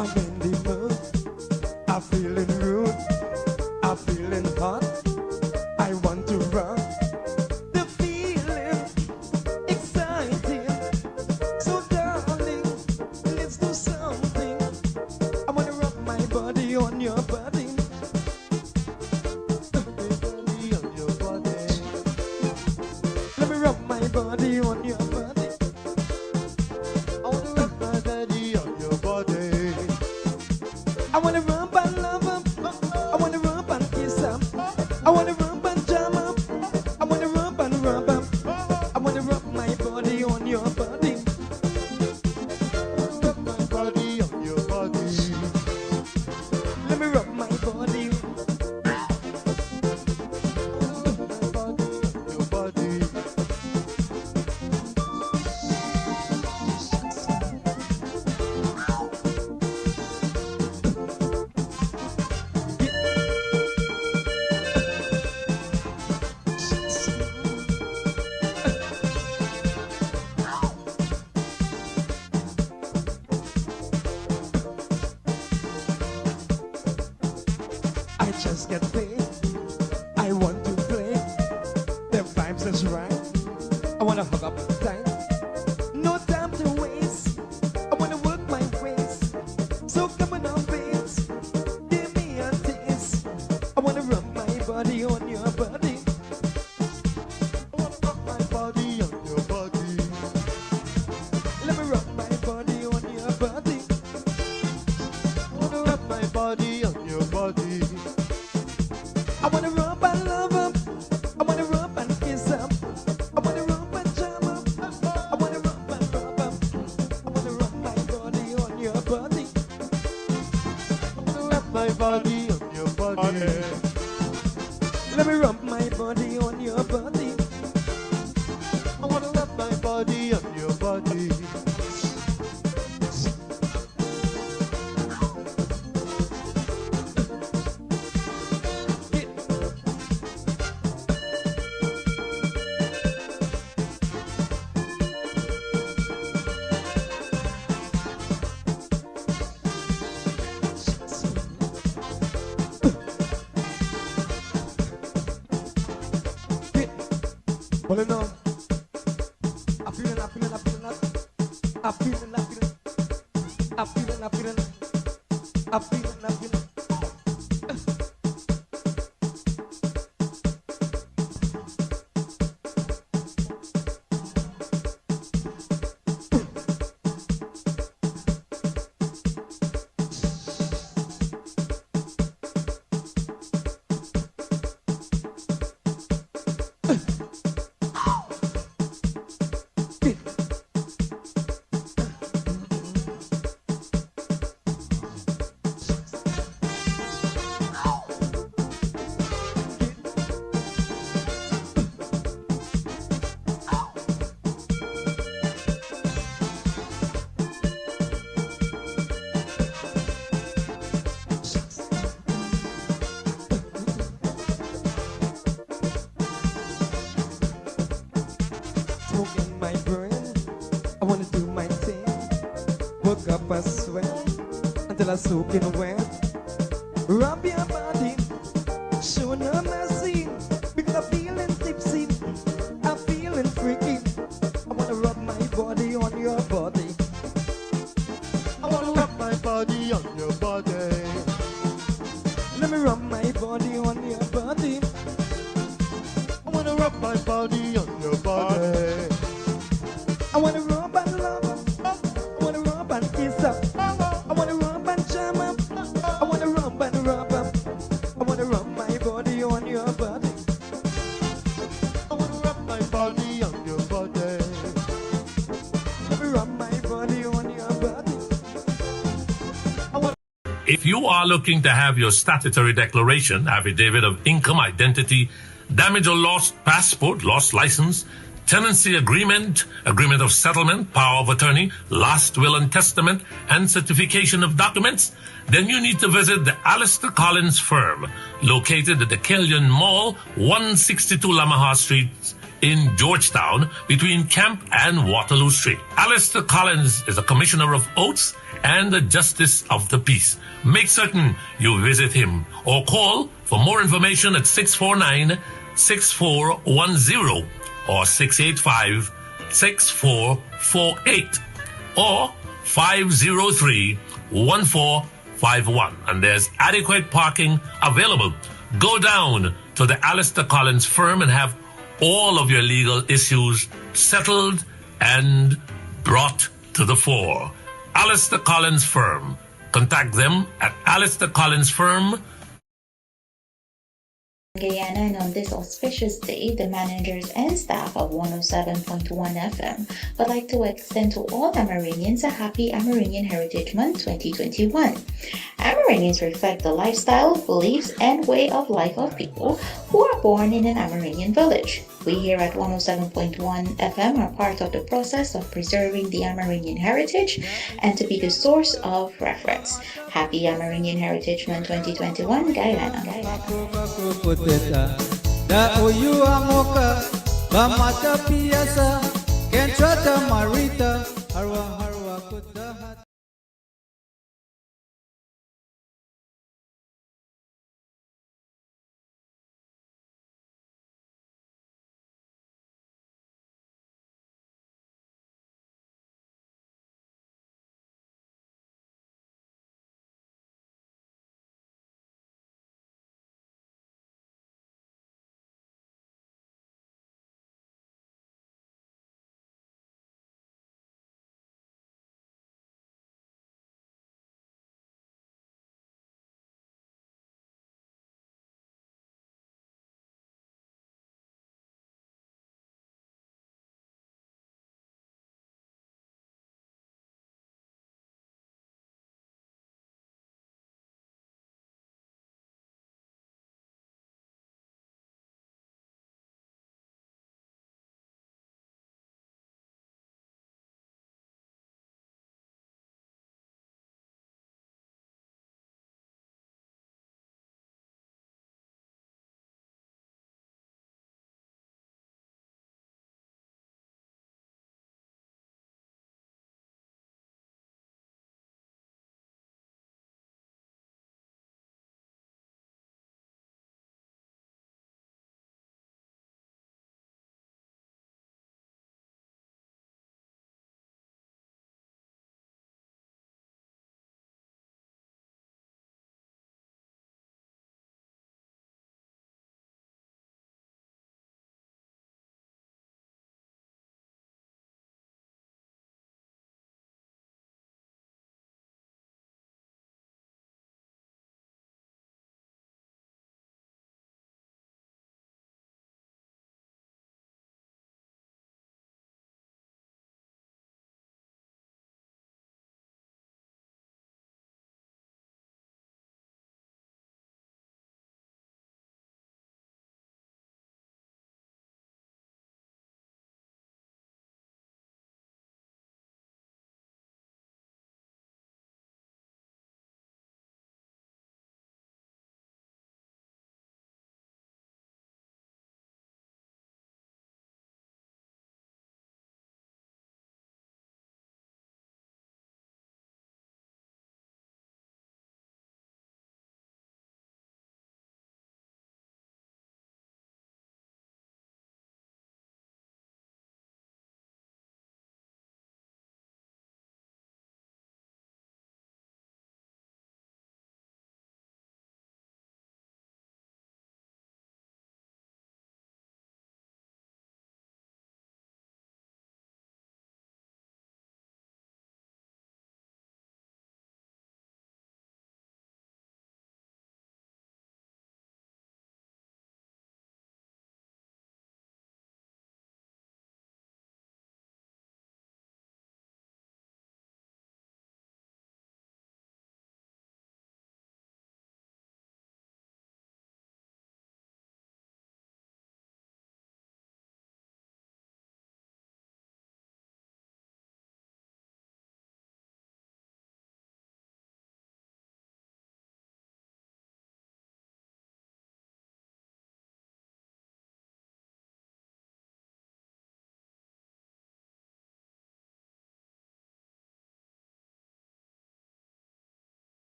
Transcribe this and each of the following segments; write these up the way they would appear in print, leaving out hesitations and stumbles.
I'm in the mood. I'm feeling rude. I'm feeling hot. I want to run. The feeling exciting. So darling, let's do something. I wanna rub my body on your body. Body on your body. Let me rub my body on your body. I wanna rub my body on your body. I wanna rub and love up. I wanna rub and kiss up. I wanna rub and jam up. I wanna rub and rub up. I wanna rub my body on your body. Rub my body on your body. Let me rub my body. Rub my body on your body. I just get paid. I want to play. The vibes is right. I wanna hug up tight. No time to waste. I wanna work my ways. So come on, babes. Give me a taste. I wanna rub my body on your body. I wanna rub my body on your body. Let me rub my body on your body. I wanna rub my body on your body. I wanna rub and love up. I wanna rub and kiss up. I wanna rub and jam up. I wanna rub and rub up. I wanna rub my body on your body. I wanna rub my body on your body. Let me rub my body on your body. I wanna rub my body on your body. Holding on. I'm feeling, I'm feeling, I'm feeling, I'm feeling, I'm feeling, I'm feeling, I'm feeling, I'm feeling, I'm feeling. Smoke in my brain. I wanna do my thing. Work up a sweat until I soak in wet. Rub your body, show no mercy, because I'm feeling tipsy. I'm feeling freaky. I wanna rub my body on your body. I wanna rub my body on your body. Let me rub my body on your body. I wanna rub my body on your body. I wanna rub and love up. I wanna rub and kiss up. I wanna rub and jam up. I wanna rub and rub up. I wanna rub my body on your body. I wanna rub my body on your body. Let me rub my body on your body. If you are looking to have your statutory declaration, affidavit of income, identity, damage or lost passport, lost license, tenancy agreement, agreement of settlement, power of attorney, last will and testament, and certification of documents, then you need to visit the Alistair Collins firm, located at the Killian Mall, 162 Lamaha Street in Georgetown, between Camp and Waterloo Street. Alistair Collins is a commissioner of oaths and the justice of the peace. Make certain you visit him or call for more information at 649-6410 or 685-6448 or 503-1451. And there's adequate parking available. Go down to the Alistair Collins firm and have all of your legal issues settled and brought to the fore. Alistair Collins Firm. Contact them at Alistair Collins Firm. Guyana, and on this auspicious day, the managers and staff of 107.1 FM would like to extend to all Amerindians a happy Amerindian Heritage Month 2021. Amerindians reflect the lifestyle, beliefs, and way of life of people who are born in an Amerindian village. We here at 107.1 FM are part of the process of preserving the Amerindian heritage and to be the source of reference. Happy Amerindian Heritage Month 2021, Guyana.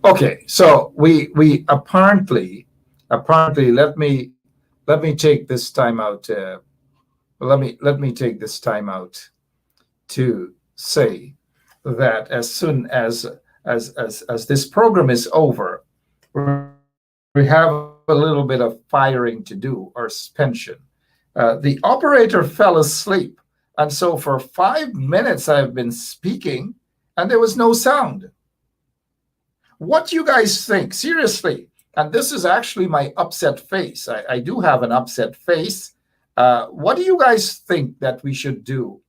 Okay, so we apparently let me take this time out. Let me take this time out to say that as soon as this program is over, we have a little bit of firing to do or suspension. The operator fell asleep, and so for 5 minutes I've been speaking, and there was no sound. What you guys think? Seriously. And this is actually my upset face. I do have an upset face. What do you guys think that we should do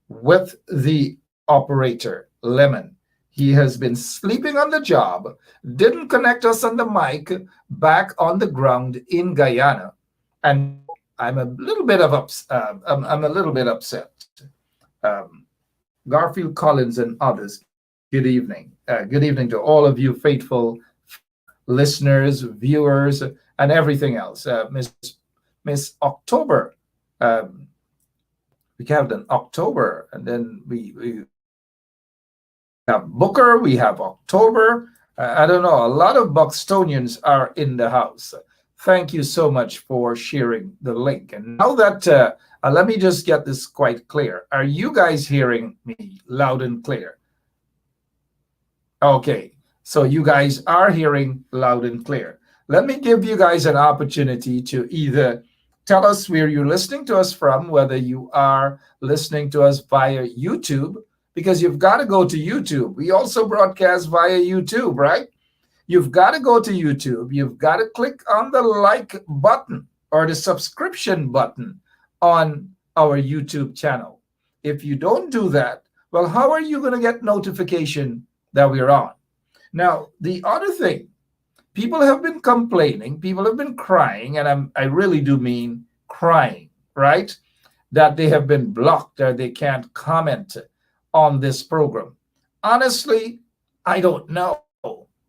with the operator, Lemon? He has been sleeping on the job, didn't connect us on the mic, back on the ground in Guyana. And I'm a little bit I'm a little bit upset. Um, Garfield Collins and others, good evening. Good evening to all of you faithful listeners, viewers, and everything else. Miss October, um, we have an October, and then we have Booker, we have October. I don't know, a lot of Buxtonians are in the house. Thank you so much for sharing the link. And now that, let me just get this quite clear. Are you guys hearing me loud and clear? Okay, so you guys are hearing loud and clear. Let me give you guys an opportunity to either tell us where you're listening to us from, whether you are listening to us via YouTube, because you've got to go to YouTube. We also broadcast via YouTube, right? You've got to go to YouTube. You've got to click on the like button or the subscription button on our YouTube channel. If you don't do that, well, how are you going to get notification that we're on? Now, the other thing, people have been complaining, people have been crying, and I really do mean crying, right? That they have been blocked or they can't comment on this program. Honestly, I don't know.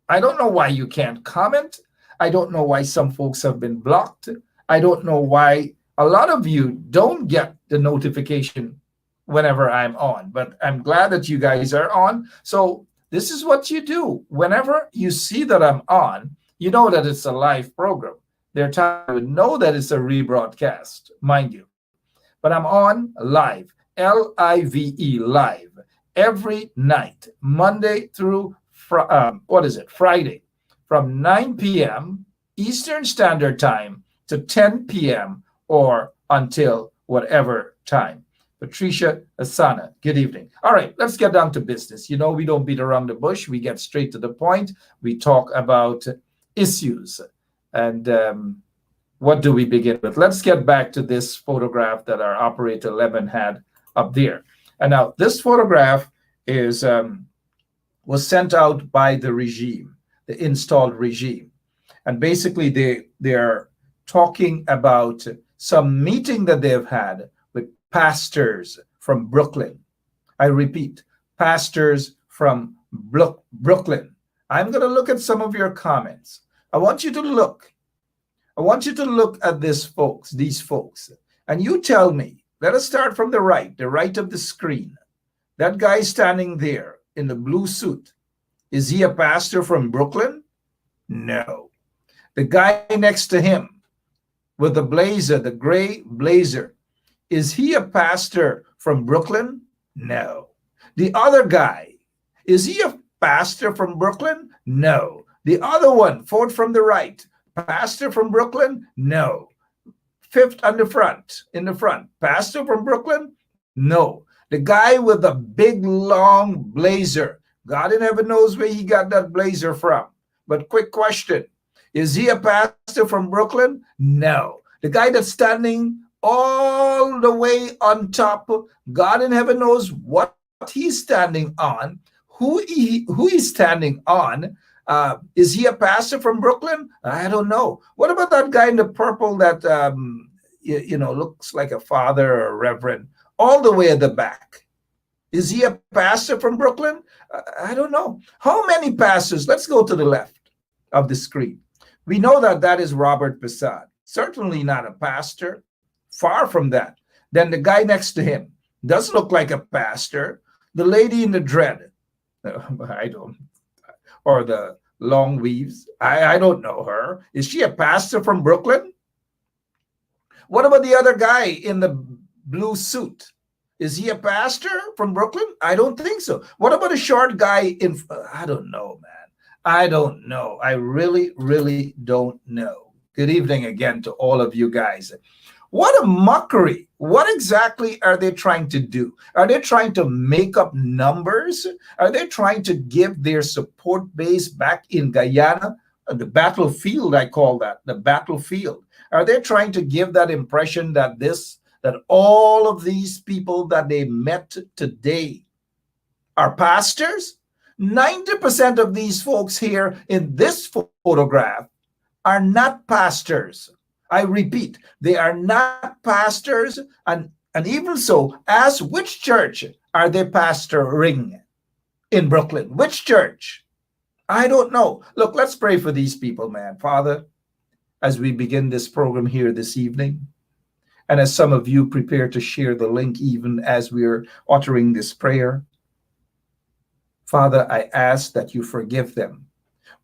I don't know why you can't comment. I don't know why some folks have been blocked. I don't know why a lot of you don't get the notification whenever I'm on, but I'm glad that you guys are on. So this is what you do. Whenever you see that I'm on, you know that it's a live program. There are times you would know that it's a rebroadcast, mind you. But I'm on live, Live, live, every night, Monday through Friday, from 9 p.m. Eastern Standard Time to 10 p.m. or until whatever time. Patricia Asana, good evening. All right, let's get down to business. You know, we don't beat around the bush. We get straight to the point. We talk about issues. And what do we begin with? Let's get back to this photograph that our operator Lemon had up there. And now this photograph is was sent out by the regime, the installed regime. And basically they're talking about some meeting that they've had with pastors from Brooklyn. I repeat, pastors from Brooklyn. I'm going to look at some of your comments. I want you to look at these folks, and you tell me. Let us start from the right of the screen. That guy standing there in the blue suit, is he a pastor from Brooklyn? No. The guy next to him with the blazer, the gray blazer, is he a pastor from Brooklyn? No. The other guy, is he a pastor from Brooklyn? No. The other one, fourth from the right, pastor from Brooklyn? No. Fifth on the front, in the front, pastor from Brooklyn? No. The guy with the big long blazer, God in heaven knows where he got that blazer from. But quick question, is he a pastor from Brooklyn? No. The guy that's standing all the way on top, God in heaven knows what he's standing on, who he's standing on. Is he a pastor from Brooklyn? I don't know. What about that guy in the purple that looks like a father or a reverend all the way at the back? Is he a pastor from Brooklyn? I don't know. How many pastors? Let's go to the left of the screen. We know that is Robert Passad. Certainly not a pastor. Far from that. Then the guy next to him does look like a pastor. The lady in the dread, I don't, or the long weaves. I don't know her. Is she a pastor from Brooklyn? What about the other guy in the blue suit? Is he a pastor from Brooklyn? I don't think so. What about a short guy in, I don't know, man. I don't know. I really, really don't know. Good evening again to all of you guys. What a mockery. What exactly are they trying to do? Are they trying to make up numbers? Are they trying to give their support base back in Guyana? The battlefield, I call that, the battlefield. Are they trying to give that impression that that all of these people that they met today are pastors? 90% of these folks here in this photograph are not pastors. I repeat, they are not pastors, and even so, ask which church are they pastoring in Brooklyn? Which church? I don't know. Look, let's pray for these people, man. Father, as we begin this program here this evening, and as some of you prepare to share the link even as we're uttering this prayer, Father, I ask that you forgive them.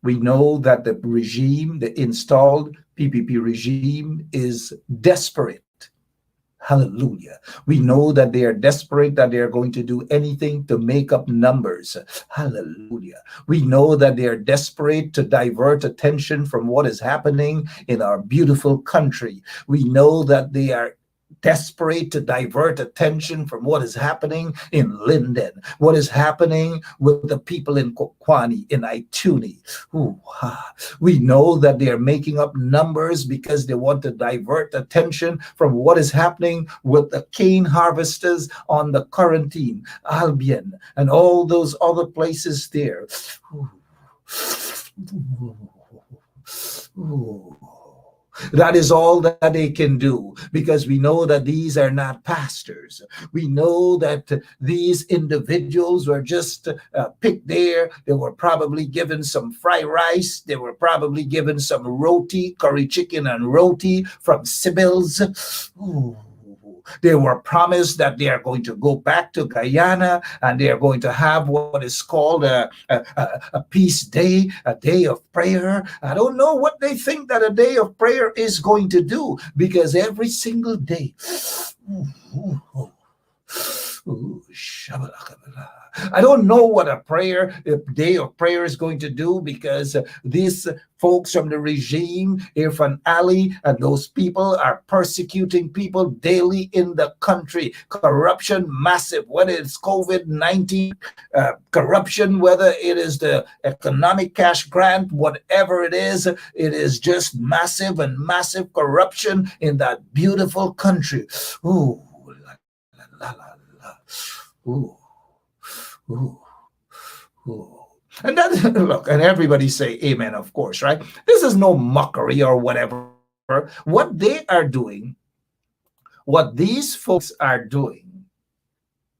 We know that the regime, the installed PPP regime, is desperate. Hallelujah. We know that they are desperate, that they are going to do anything to make up numbers. Hallelujah. We know that they are desperate to divert attention from what is happening in our beautiful country. We know that they are desperate to divert attention from what is happening in Linden, what is happening with the people in Kokwani, in Ituni. We know that they are making up numbers because they want to divert attention from what is happening with the cane harvesters on the quarantine, Albion, and all those other places there. That is all that they can do, because we know that these are not pastors. We know that these individuals were just picked there. They were probably given some fried rice. They were probably given some roti, curry chicken and roti from Sibyl's. Ooh. They were promised that they are going to go back to Guyana and they are going to have what is called a peace day, a day of prayer. I don't know what they think that a day of prayer is going to do, because every single day, I don't know what a day of prayer is going to do, because these folks from the regime, Irfan Ali, and those people are persecuting people daily in the country. Corruption massive, whether it's COVID-19 corruption, whether it is the economic cash grant, whatever it is just massive and massive corruption in that beautiful country. Ooh, la, la, la, la. Ooh. Ooh, ooh. And that, look, and everybody say amen, of course, right? This is no mockery or whatever. What they are doing, what these folks are doing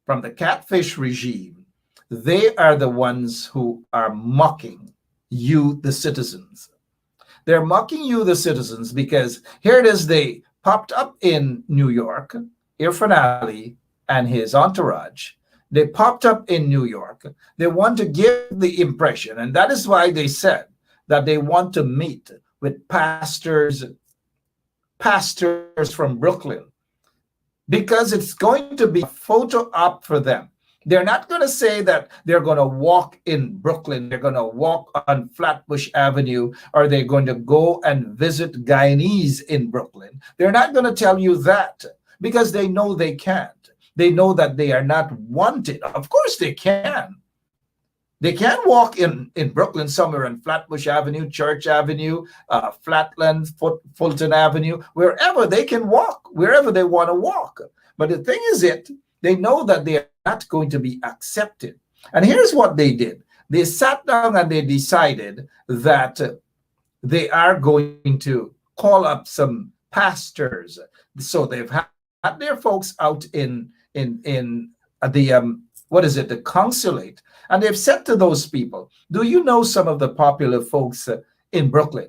from the catfish regime, they are the ones who are mocking you, the citizens. They're mocking you, the citizens, because here it is, they popped up in New York, Irfan Ali and his entourage. They popped up in New York. They want to give the impression, and that is why they said that they want to meet with pastors from Brooklyn, because it's going to be a photo op for them. They're not going to say that they're going to walk in Brooklyn, they're going to walk on Flatbush Avenue, or they're going to go and visit Guyanese in Brooklyn. They're not going to tell you that, because they know they can't. They know that they are not wanted. Of course they can. They can walk in Brooklyn somewhere on Flatbush Avenue, Church Avenue, Flatland, Fulton Avenue, wherever they can walk, wherever they want to walk. But the thing is they know that they are not going to be accepted. And here's what they did. They sat down and they decided that they are going to call up some pastors. So they've had their folks out in the the consulate, and they've said to those people, do you know some of the popular folks in Brooklyn?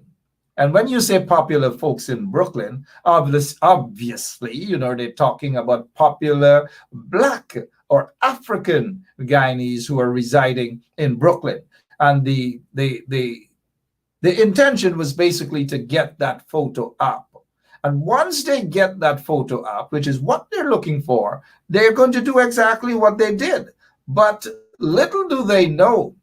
And when you say popular folks in Brooklyn, obviously, you know, they're talking about popular Black or African Guyanese who are residing in Brooklyn. And the The intention was basically to get that photo up. And once they get that photo up, which is what they're looking for, they're going to do exactly what they did. But little do they know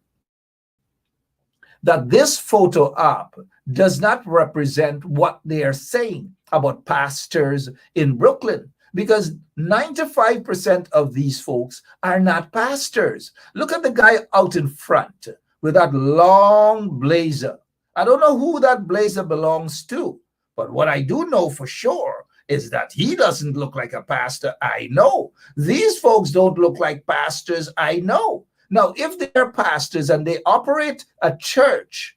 that this photo op does not represent what they are saying about pastors in Brooklyn, because 95% of these folks are not pastors. Look at the guy out in front with that long blazer. I don't know who that blazer belongs to, but what I do know for sure is that he doesn't look like a pastor. I know. These folks don't look like pastors. I know. Now, if they're pastors and they operate a church,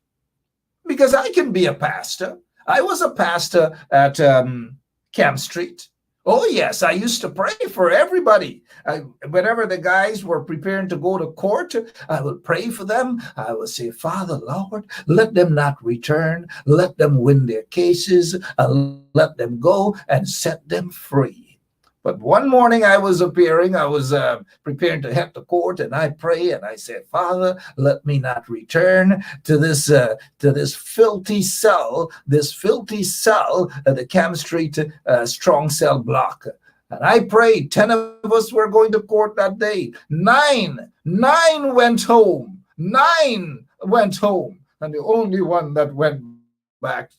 because I can be a pastor. I was a pastor at Camp Street. Oh, yes, I used to pray for everybody. Whenever the guys were preparing to go to court, I would pray for them. I would say, Father, Lord, let them not return. Let them win their cases. Let them go and set them free. But one morning I was preparing to head to court, and I pray and I said, Father, let me not return to this filthy cell, the Camp Street strong cell block. And I prayed. 10 of us were going to court that day. Nine went home. 9 went home. And the only one that went back,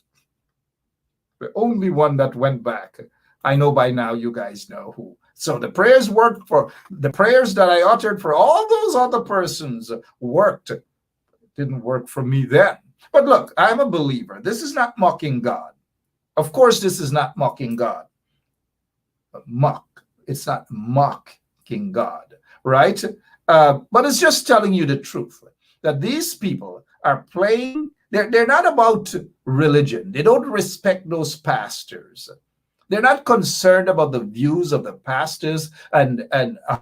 I know by now you guys know who. So the prayers worked for the prayers that I uttered for all those other persons worked. It didn't work for me then. But look, I'm a believer. This is not mocking God. Of course, this is not mocking God. It's not mocking God, right? But it's just telling you the truth that these people are playing. They're not about religion. They don't respect those pastors. They're not concerned about the views of the pastors and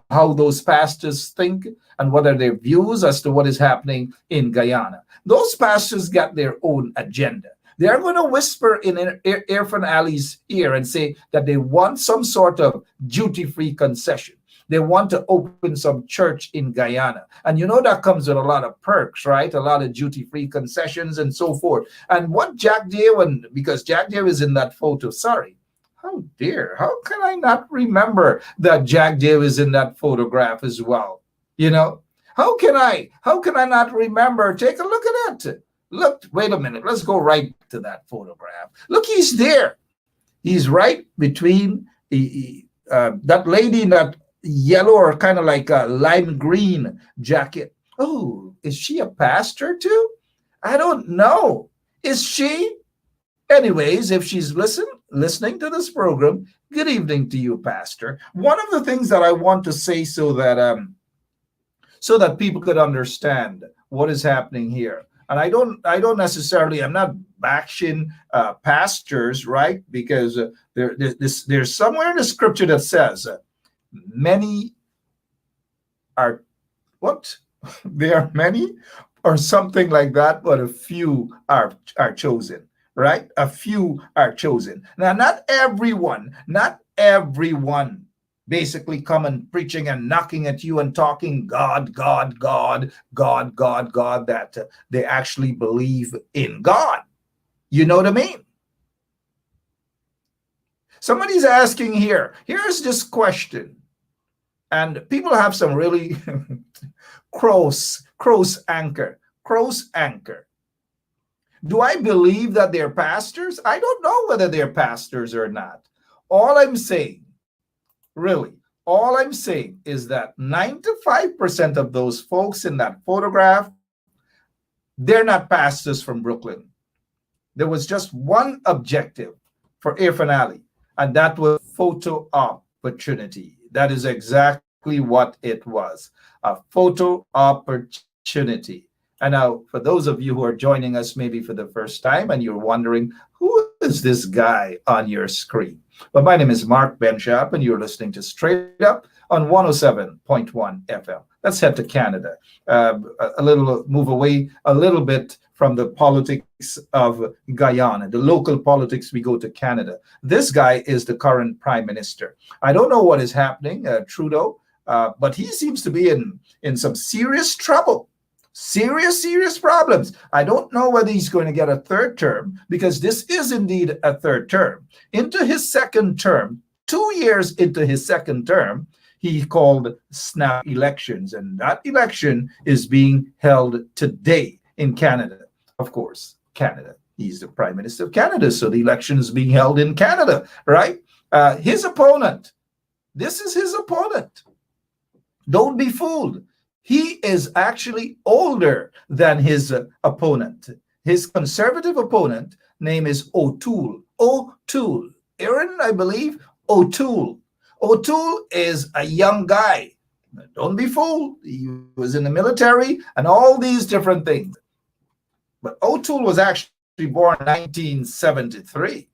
how those pastors think and what are their views as to what is happening in Guyana. Those pastors got their own agenda. They're going to whisper in Irfan Ali's ear and say that they want some sort of duty-free concession. They want to open some church in Guyana. And you know that comes with a lot of perks, right? A lot of duty-free concessions and so forth. And what Jack Deere, because Jack Deere is in that photo, sorry. Oh dear, how can I not remember that Jack Deere is in that photograph as well? You know, how can I not remember? Take a look at it. Look, wait a minute. Let's go right to that photograph. Look, he's there. He's right between that lady in that yellow or kind of like a lime green jacket. Oh, is she a pastor too? I don't know. Is she? Anyways, if she's listening to this program, good evening to you, Pastor. One of the things that I want to say so that people could understand what is happening here, and I don't necessarily, I'm not bashing pastors, right? Because there's somewhere in the scripture that says many are what? There are many, or something like that, but a few are chosen. Right? A few are chosen. Now, not everyone basically come and preaching and knocking at you and talking God, that they actually believe in God. You know what I mean? Somebody's asking here. Here's this question. And people have some really crow's anchor. Do I believe that they're pastors? I don't know whether they're pastors or not. All I'm saying is that 95% of those folks in that photograph, they're not pastors from Brooklyn. There was just one objective for Irfan Ali, and that was photo opportunity. That is exactly what it was, a photo opportunity. And now, for those of you who are joining us maybe for the first time and you're wondering, who is this guy on your screen? Well, my name is Mark Benschop, and you're listening to Straight Up on 107.1 FM. Let's head to Canada. Move away a little bit from the politics of Guyana, the local politics. We go to Canada. This guy is the current prime minister. I don't know what is happening, Trudeau, but he seems to be in some serious trouble. Serious, serious problems. I don't know whether he's going to get a third term, because this is indeed a third term. Into his second term, 2 years into his second term, he called snap elections, and that election is being held today in Canada. Of course, Canada. He's the Prime Minister of Canada, so the election is being held in Canada, right? His opponent, this is his opponent. Don't be fooled. He is actually older than his opponent. His conservative opponent name is O'Toole. O'Toole. Aaron, I believe, O'Toole. O'Toole is a young guy. Don't be fooled. He was in the military and all these different things. But O'Toole was actually born in 1973.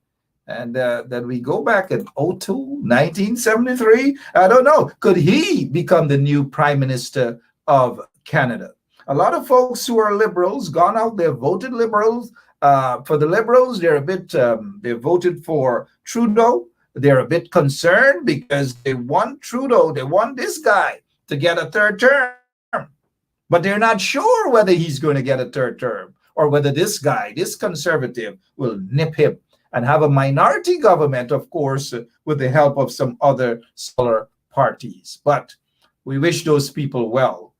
And then we go back at O'Toole, 1973. I don't know. Could he become the new Prime Minister of Canada? A lot of folks who are liberals gone out there, voted liberals. For the liberals, they're a bit, they voted for Trudeau. They're a bit concerned because they want Trudeau, they want this guy to get a third term. But they're not sure whether he's going to get a third term or whether this guy, this conservative, will nip him and have a minority government, of course, with the help of some other smaller parties. But we wish those people well.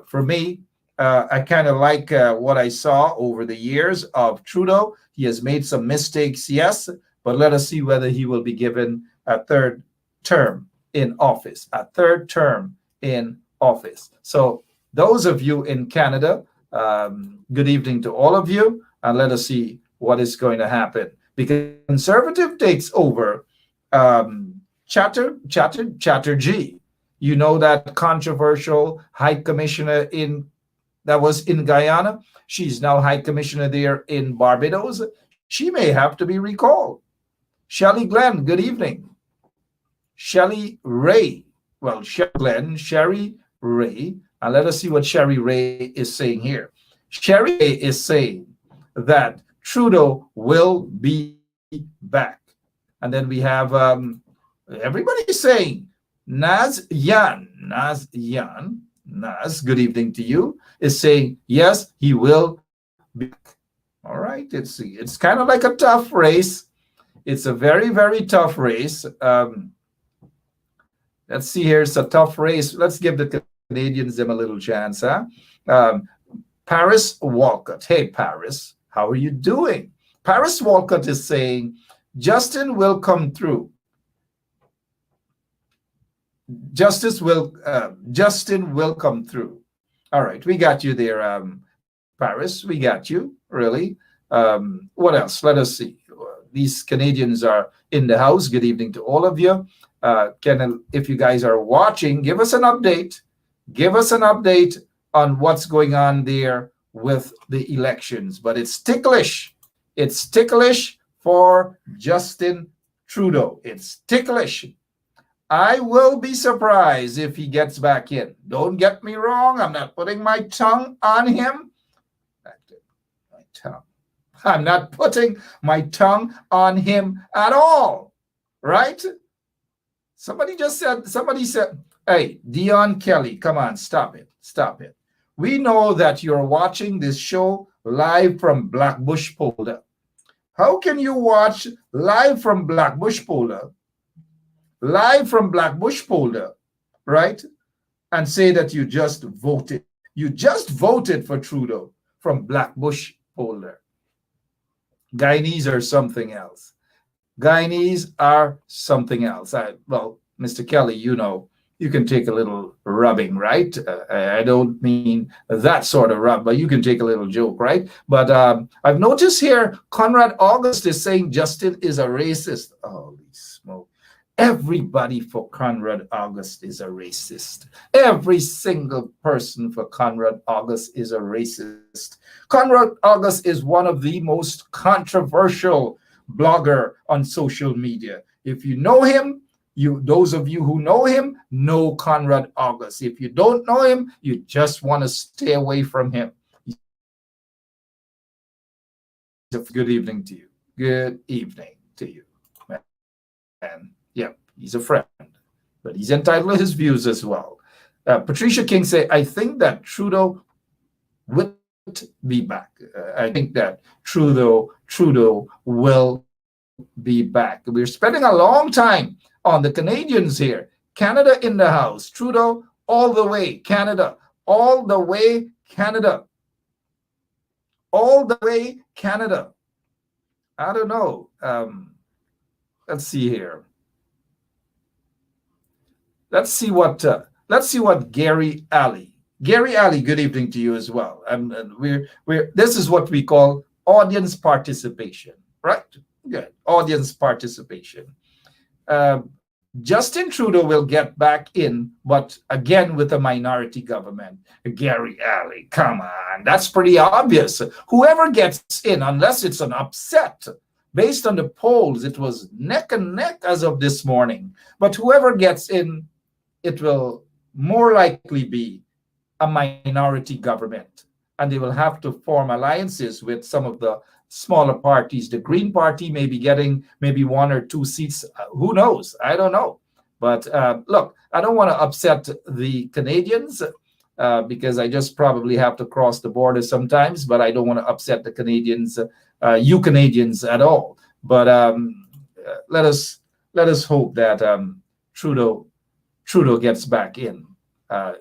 For me, I kind of like what I saw over the years of Trudeau. He has made some mistakes, yes, but let us see whether he will be given a third term in office, a third term in office. So those of you in Canada, good evening to all of you, and let us see what is going to happen. Because Conservative takes over Chatterjee. You know, that controversial High Commissioner that was in Guyana. She's now High Commissioner there in Barbados. She may have to be recalled. Shelley Glenn, good evening. Sherry Ray, and let us see what Sherry Ray is saying here. Sherry Ray is saying that Trudeau will be back. And then we have everybody saying Naz, good evening to you, is saying, yes, he will be back. All right, it's kind of like a tough race. It's a very, very tough race. Let's see here, it's a tough race. Let's give the Canadians them a little chance, huh? Paris Walcott. Hey, Paris, how are you doing? Paris Walcott is saying, Justin will come through. Justin will come through. All right, we got you there, Paris. We got you, really. What else? Let us see. These Canadians are in the house. Good evening to all of you. If you guys are watching, give us an update. Give us an update on what's going on there with the elections. But it's ticklish. It's ticklish for Justin Trudeau. It's ticklish. I will be surprised if he gets back in. Don't get me wrong. I'm not putting my tongue on him. I'm not putting my tongue on him at all. Right? Somebody said, hey, Dion Kelly, come on, stop it. Stop it. We know that you're watching this show live from Blackbush Polder. How can you watch live from Blackbush Polder, right? And say that you just voted. You just voted for Trudeau from Blackbush Polder. Guyanese are something else. Guyanese are something else. Mr. Kelly, you know, you can take a little rubbing, right? I don't mean that sort of rub, but you can take a little joke, right? But I've noticed here, Conrad August is saying Justin is a racist. Holy smoke. Everybody for Conrad August is a racist. Every single person for Conrad August is a racist. Conrad August is one of the most controversial blogger on social media. If you know him, those of you who know him know Conrad August. If you don't know him, you just want to stay away from him. Good evening to you. Good evening to you. And yeah, he's a friend, but he's entitled to his views as well. Patricia King say, I think that Trudeau would be back. I think that Trudeau will be back. We're spending a long time on the Canadians here. Canada in the house. Trudeau all the way. Canada all the way. Canada all the way. Canada. I don't know. Let's see here. Let's see what Gary Alley. Gary Alley, good evening to you as well. And we're this is what we call audience participation, right? Good. Audience participation. Justin Trudeau will get back in, but again with a minority government. Gary Alley, come on, that's pretty obvious. Whoever gets in, unless it's an upset, based on the polls, it was neck and neck as of this morning. But whoever gets in, it will more likely be a minority government, and they will have to form alliances with some of the smaller parties. The Green Party may be getting maybe 1 or 2 seats. Who knows? I don't know. But look, I don't want to upset the Canadians because I just probably have to cross the border sometimes, but I don't want to upset the Canadians, you Canadians at all. But let us hope that Trudeau gets back in.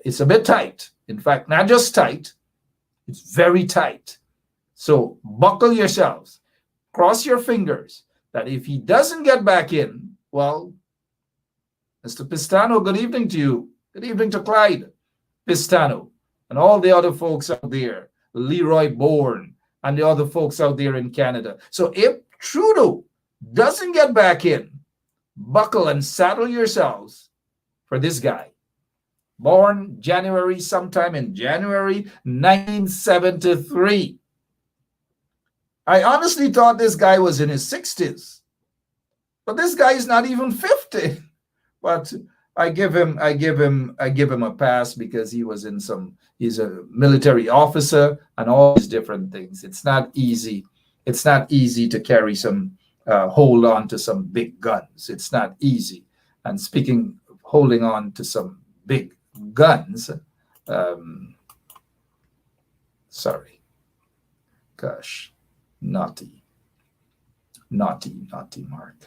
It's a bit tight. In fact, not just tight, it's very tight. So buckle yourselves, cross your fingers that if he doesn't get back in, well, Mr. Pistano, good evening to you. Good evening to Clyde Pistano and all the other folks out there, Leroy Bourne and the other folks out there in Canada. So if Trudeau doesn't get back in, buckle and saddle yourselves for this guy. Born sometime in January 1973. I honestly thought this guy was in his 60s, but this guy is not even 50. But I give him a pass because he's a military officer and all these different things. It's not easy. It's not easy to carry hold on to some big guns. It's not easy. And speaking of holding on to some big guns, sorry, gosh, naughty Mark.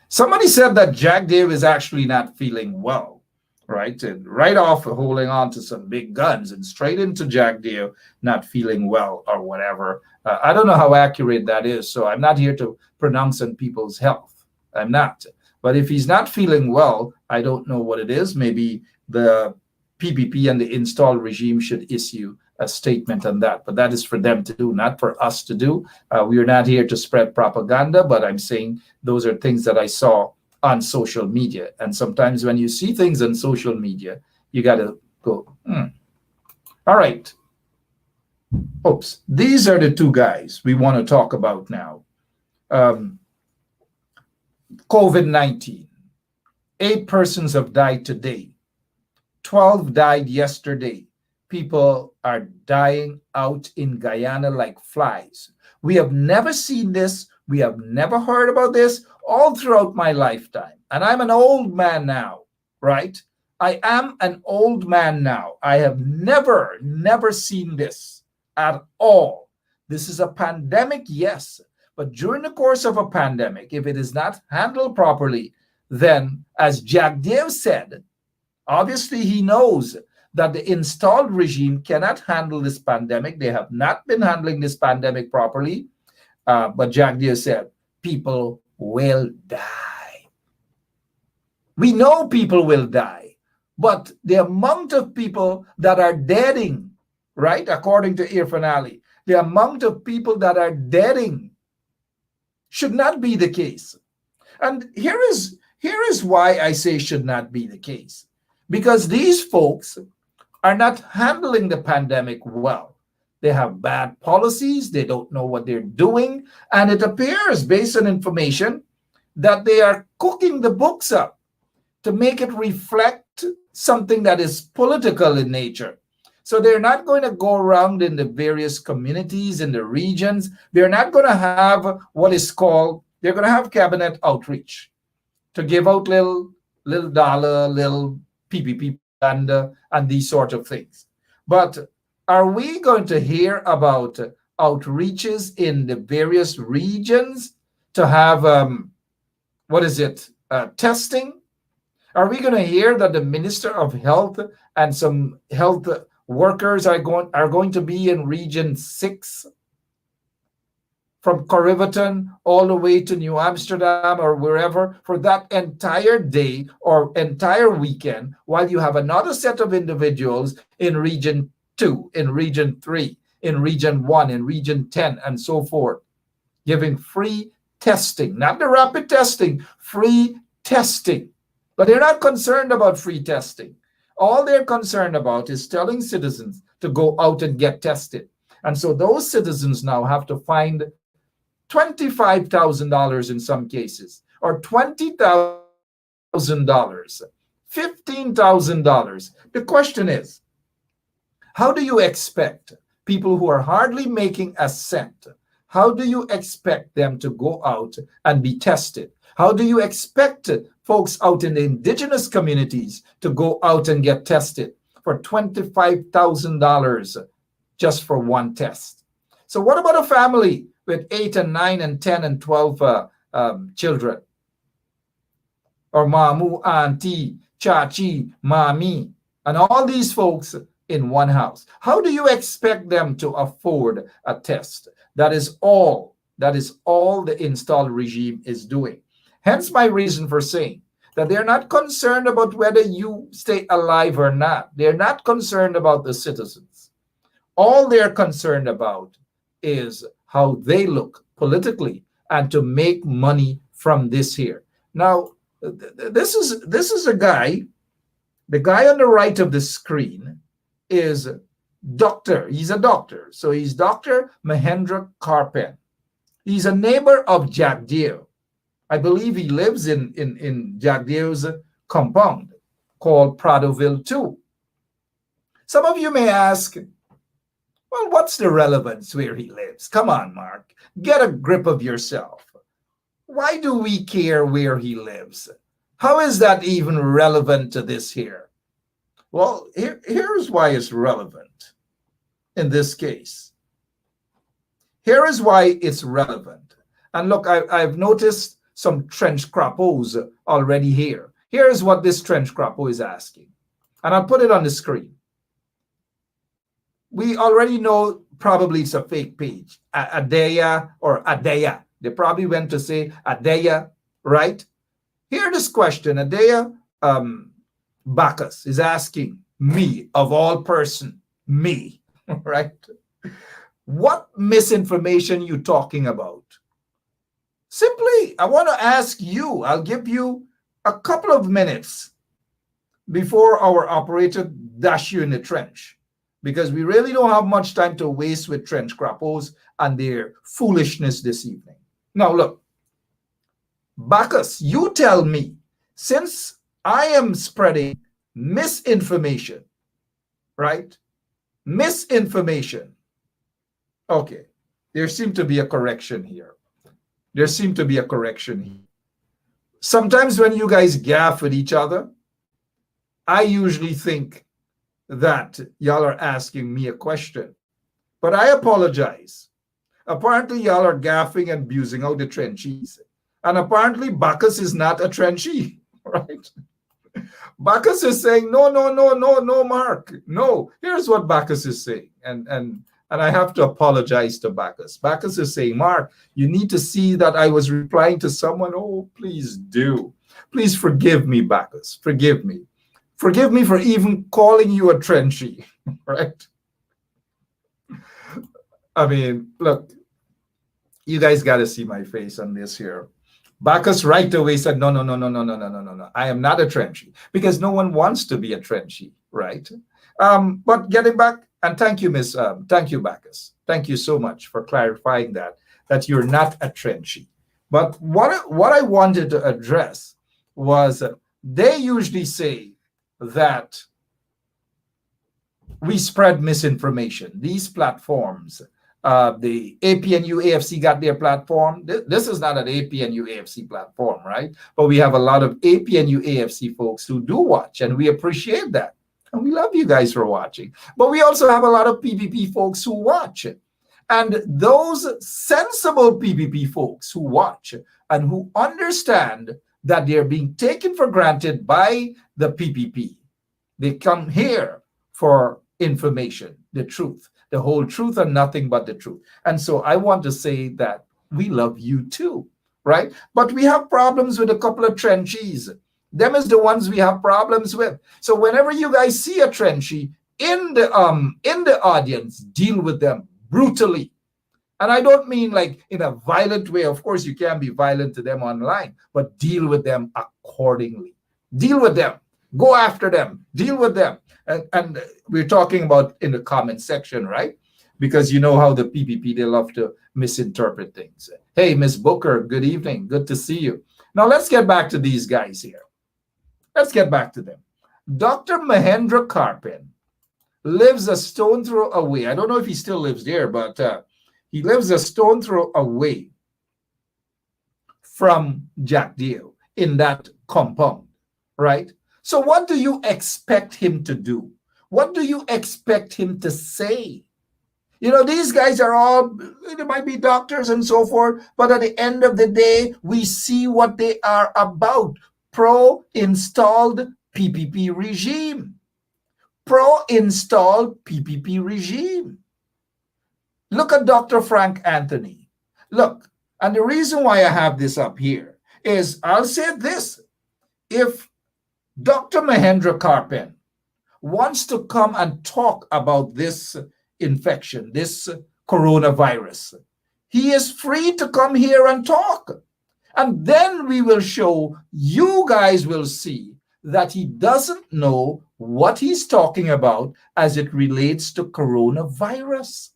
Somebody said that Jack Dave is actually not feeling well, right? And right off holding on to some big guns and straight into Jack Dave not feeling well or whatever. I don't know how accurate that is, so I'm not here to pronounce on people's health. I'm not. But if he's not feeling well, I don't know what it is. Maybe the PPP and the installed regime should issue a statement on that. But that is for them to do, not for us to do. We are not here to spread propaganda, but I'm saying those are things that I saw on social media. And sometimes when you see things on social media, you got to go, All right. Oops. These are the two guys we want to talk about now. COVID-19. 8 persons have died today. 12 died yesterday. People are dying out in Guyana like flies. We have never seen this. We have never heard about this all throughout my lifetime. And I'm an old man now, right? I am an old man now. I have never seen this at all. This is a pandemic, yes. But during the course of a pandemic, if it is not handled properly, then, as Jack Dave said, obviously he knows that the installed regime cannot handle this pandemic. They have not been handling this pandemic properly. But Jack Dave said, people will die. We know people will die, but the amount of people that are deading, right, according to Irfan Ali, the amount of people that are deading should not be the case. And here is why I say should not be the case. Because these folks are not handling the pandemic well. They have bad policies. They don't know what they're doing. And it appears, based on information, that they are cooking the books up to make it reflect something that is political in nature. So they're not going to go around in the various communities in the regions. They're not going to have what is called, they're going to have cabinet outreach to give out little dollar, little PPP and these sort of things. But are we going to hear about outreaches in the various regions to have testing? Are we going to hear that the Minister of Health and some health workers are going to be in Region 6, from Corriverton all the way to New Amsterdam or wherever, for that entire day or entire weekend, while you have another set of individuals in Region 2, in Region 3, in Region 1, in Region 10, and so forth, giving free testing, not the rapid testing, free testing. But they're not concerned about free testing. All they're concerned about is telling citizens to go out and get tested. And so those citizens now have to find $25,000 in some cases, or $20,000, $15,000. The question is, how do you expect people who are hardly making a cent, how do you expect them to go out and be tested? How do you expect folks out in the indigenous communities to go out and get tested for $25,000 just for one test? So what about a family with 8 and 9 and 10 and 12 children? Or mamu, auntie, chachi, mami, and all these folks in one house. How do you expect them to afford a test? That is all the installed regime is doing. Hence my reason for saying that they're not concerned about whether you stay alive or not. They're not concerned about the citizens. All they're concerned about is how they look politically and to make money from this here. Now, this is a guy, the guy on the right of the screen is doctor. He's a doctor. So he's Dr. Mahendra Karpen. He's a neighbor of Jagdeo. I believe he lives in Jagdeo's compound called Pradoville 2. Some of you may ask, well, what's the relevance where he lives? Come on, Mark, get a grip of yourself. Why do we care where he lives? How is that even relevant to this here? Well, here's why it's relevant in this case. Here is why it's relevant. And look, I've noticed some trench crappos already here. Here's what this trench crapo is asking. And I'll put it on the screen. We already know probably it's a fake page. Adeya or Adeya. They probably went to say Adeya, right? Here this question, Adeya Bacchus is asking me, of all person, me, right? What misinformation you talking about? Simply, I want to ask you, I'll give you a couple of minutes before our operator dash you in the trench, because we really don't have much time to waste with trench crappos and their foolishness this evening. Now, look, Bacchus, you tell me, since I am spreading misinformation, right? Misinformation. Okay, there seemed to be a correction here. Sometimes when you guys gaffe with each other, I usually think that y'all are asking me a question. But I apologize. Apparently, y'all are gaffing and abusing out the trenchies. And apparently, Bacchus is not a trenchie, right? Bacchus is saying, no, Mark. No, here's what Bacchus is saying. And I have to apologize to Bacchus. Bacchus is saying, Mark, you need to see that I was replying to someone. Oh, please do. Please forgive me, Bacchus. Forgive me. Forgive me for even calling you a trenchie, right? I mean, look, you guys got to see my face on this here. Bacchus right away said, no. I am not a trenchie, because no one wants to be a trenchie, right? But getting back, and thank you, thank you, Bacchus. Thank you so much for clarifying that you're not a trenchie. But what I wanted to address was they usually say that we spread misinformation. These platforms, the APNU AFC got their platform. This is not an APNU AFC platform, right? But we have a lot of APNU AFC folks who do watch, and we appreciate that. And we love you guys for watching. But we also have a lot of PPP folks who watch. And those sensible PPP folks who watch and who understand that they're being taken for granted by the PPP, they come here for information, the truth, the whole truth and nothing but the truth. And so I want to say that we love you too, right? But we have problems with a couple of trenchies. Them is the ones we have problems with. So whenever you guys see a trenchie in the audience, deal with them brutally. And I don't mean like in a violent way. Of course, you can be violent to them online, but deal with them accordingly. Deal with them. Go after them. Deal with them. And we're talking about in the comment section, right? Because you know how the PPP, they love to misinterpret things. Hey, Miss Booker, good evening. Good to see you. Now, let's get back to these guys here. Let's get back to them. Dr. Mahendra Karpin lives a stone throw away. I don't know if he still lives there, but he lives a stone throw away from Jack Deal in that compound, right? So what do you expect him to do? What do you expect him to say? You know, these guys are all, they might be doctors and so forth, but at the end of the day, we see what they are about. Pro-installed PPP regime. Pro-installed PPP regime. Look at Dr. Frank Anthony. Look, and the reason why I have this up here is, I'll say this. If Dr. Mahendra Karpin wants to come and talk about this infection, this coronavirus, he is free to come here and talk. And then we will show, you guys will see that he doesn't know what he's talking about as it relates to coronavirus.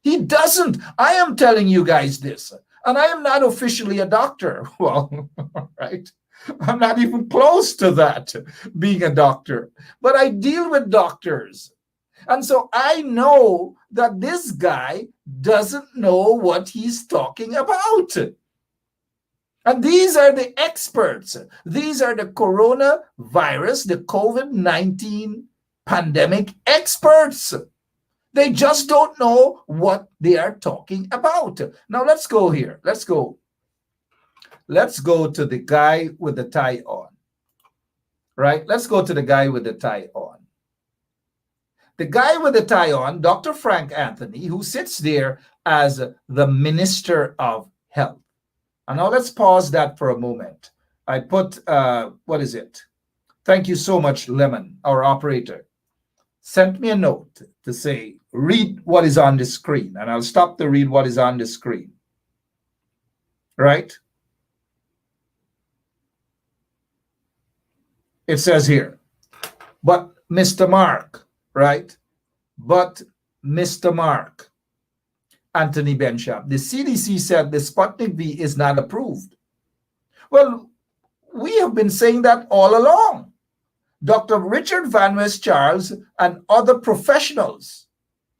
He doesn't. I am telling you guys this. And I am not officially a doctor. Well, right? I'm not even close to that, being a doctor. But I deal with doctors. And so I know that this guy doesn't know what he's talking about. And these are the experts. These are the coronavirus, the COVID-19 pandemic experts. They just don't know what they are talking about. Now let's go here. Let's go. Let's go to the guy with the tie on. Right? Let's go to the guy with the tie on. The guy with the tie on, Dr. Frank Anthony, who sits there as the Minister of Health. And now let's pause that for a moment. I put, what is it? Thank you so much, Lemon, our operator. Sent me a note to say, read what is on the screen. And I'll stop to read what is on the screen. Right? It says here, but Mr. Mark, right? But Mr. Mark, Anthony Benschop, the CDC said the Sputnik V is not approved. Well, we have been saying that all along. Dr. Richard Van West Charles and other professionals,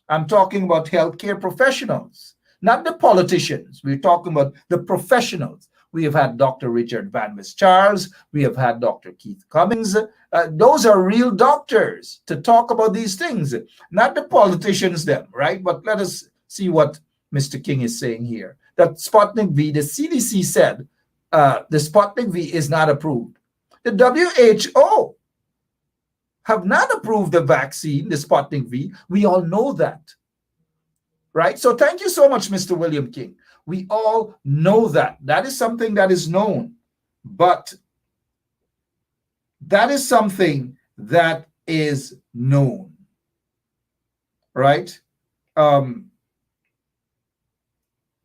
I'm talking about healthcare professionals, not the politicians. We're talking about the professionals. We have had Dr. Richard Van West Charles. We have had Dr. Keith Cummings. Those are real doctors to talk about these things, not the politicians them, right? But let us see what Mr. King is saying here. That Sputnik V, the CDC said the Sputnik V is not approved. The WHO have not approved the vaccine, the Sputnik V. We all know that, right? So thank you so much, Mr. William King. We all know that. That is something that is known. But that is something that is known, right?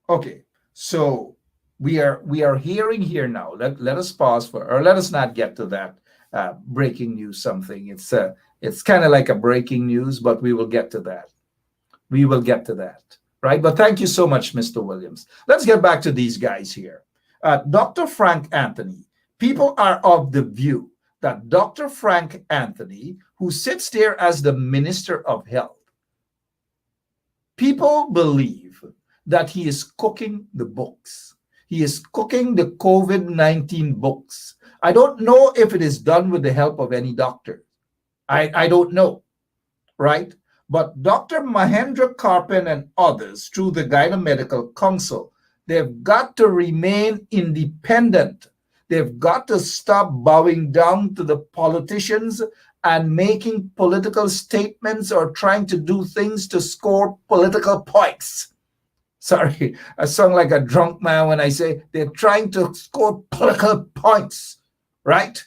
Okay, so we are hearing here now. Let us pause for, or let us not get to that breaking news something. It's kind of like a breaking news, but we will get to that. We will get to that, right? But thank you so much, Mr. Williams. Let's get back to these guys here. Dr. Frank Anthony, people are of the view that Dr. Frank Anthony, who sits there as the Minister of Health, people believe that he is cooking the books. He is cooking the COVID-19 books. I don't know if it is done with the help of any doctor. I don't know, right? But Dr. Mahendra Karpan and others, through the Guyana Medical Council, they've got to remain independent. They've got to stop bowing down to the politicians and making political statements or trying to do things to score political points. Sorry, I sound like a drunk man when I say they're trying to score political points, right?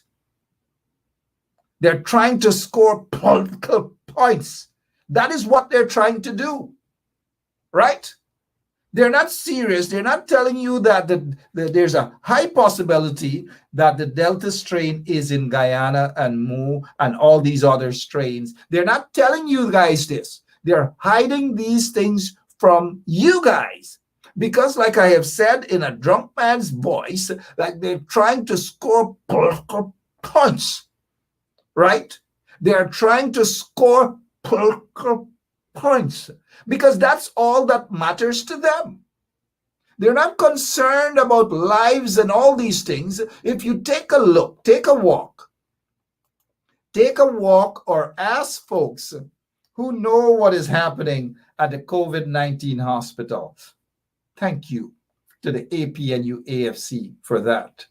They're trying to score political points. That is what they're trying to do, right? They're not serious. They're not telling you that there's a high possibility that the Delta strain is in Guyana and Mu and all these other strains. They're not telling you guys this. They're hiding these things from you guys. Because, like I have said in a drunk man's voice, like they're trying to score political points, right? They're trying to score political points because that's all that matters to them. They're not concerned about lives and all these things. If you take a look, take a walk or ask folks who know what is happening at the COVID-19 hospital. Thank you to the APNU AFC for that,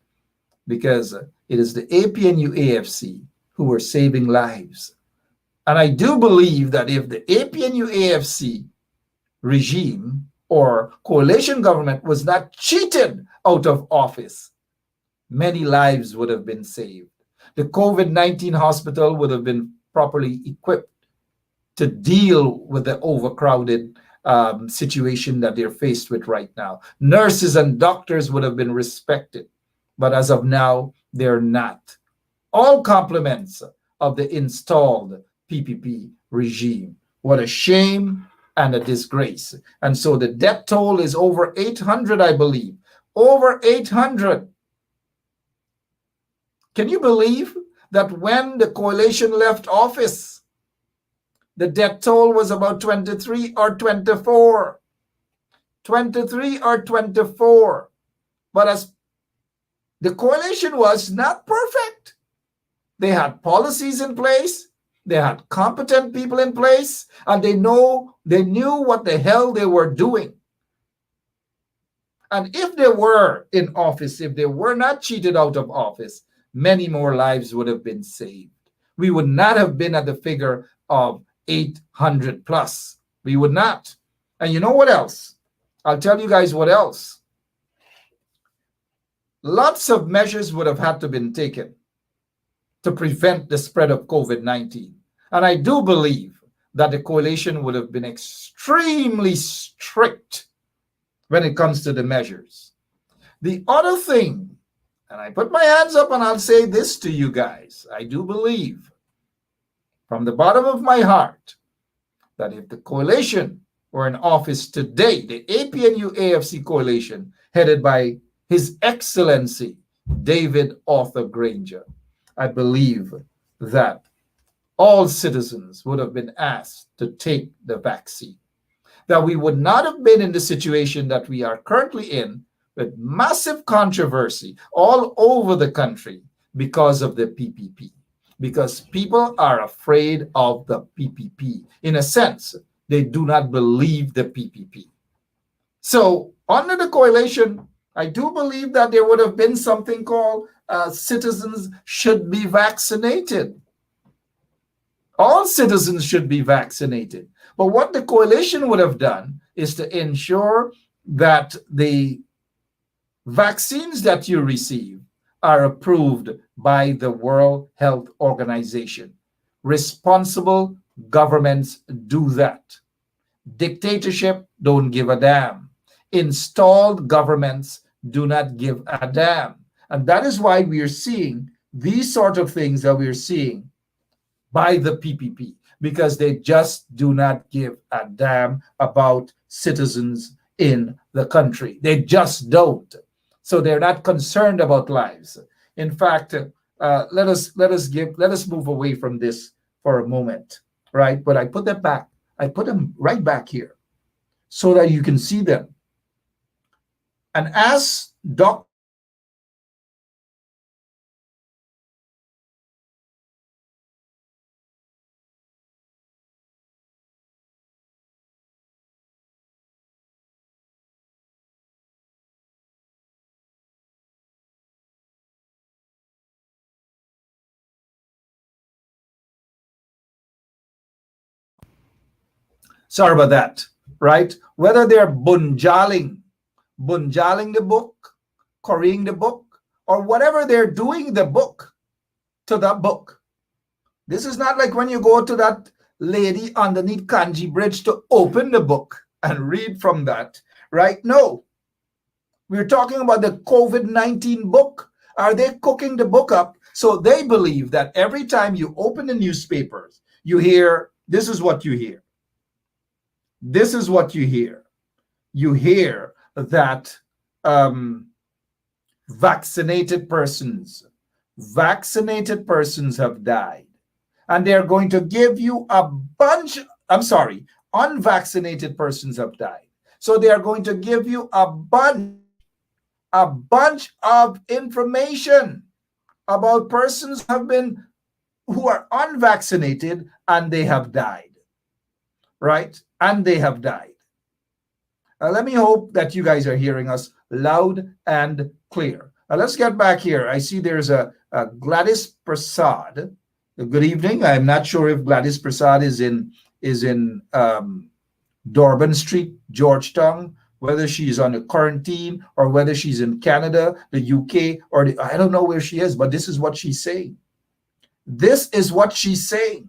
because it is the APNU AFC who are saving lives. And I do believe that if the APNU AFC regime or coalition government was not cheated out of office, many lives would have been saved. The COVID-19 hospital would have been properly equipped to deal with the overcrowded situation that they're faced with right now. Nurses and doctors would have been respected, but as of now, they're not. All compliments of the installed PPP regime. What a shame and a disgrace. And so the death toll is over 800, I believe. Over 800. Can you believe that when the coalition left office, the death toll was about 23 or 24? 23 or 24. But as the coalition was not perfect, they had policies in place, they had competent people in place, and they knew what the hell they were doing. And if they were in office, if they were not cheated out of office, many more lives would have been saved. We would not have been at the figure of 800 plus. We would not. And you know what else? I'll tell you guys what else. Lots of measures would have had to been taken to prevent the spread of COVID-19. And I do believe that the coalition would have been extremely strict when it comes to the measures. The other thing, and I put my hands up and I'll say this to you guys, I do believe from the bottom of my heart that if the coalition were in office today, the APNU AFC coalition headed by His Excellency David Arthur Granger, I believe that all citizens would have been asked to take the vaccine. That we would not have been in the situation that we are currently in with massive controversy all over the country because of the PPP. Because people are afraid of the PPP. In a sense, they do not believe the PPP. So under the coalition, I do believe that there would have been something called citizens should be vaccinated. All citizens should be vaccinated. But what the coalition would have done is to ensure that the vaccines that you receive are approved by the World Health Organization. Responsible governments do that. Dictatorship don't give a damn. Installed governments do not give a damn. And that is why we are seeing these sort of things that we are seeing by the PPP, because they just do not give a damn about citizens in the country. They just don't. So they're not concerned about lives. In fact, let us move away from this for a moment, right? But I put that back. I put them right back here so that you can see them. And as Dr. Sorry about that, right? Whether they're bunjaling the book, currying the book, or whatever they're doing the book to that book. This is not like when you go to that lady underneath Kanji Bridge to open the book and read from that, right? No. We're talking about the COVID-19 book. Are they cooking the book up? So they believe that every time you open the newspapers, you hear, this is what you hear. This is what you hear. You hear that vaccinated persons have died. And they're going to give you a bunch, unvaccinated persons have died. So they are going to give you a bunch of information about persons who are unvaccinated and they have died, right? And they have died. Let me hope that you guys are hearing us loud and clear. Let's get back here. I see there's a Gladys Prasad. Good evening. I'm not sure if Gladys Prasad is in Dorban Street, Georgetown, whether she's on a quarantine or whether she's in Canada, the UK, or I don't know where she is, but this is what she's saying. This is what she's saying.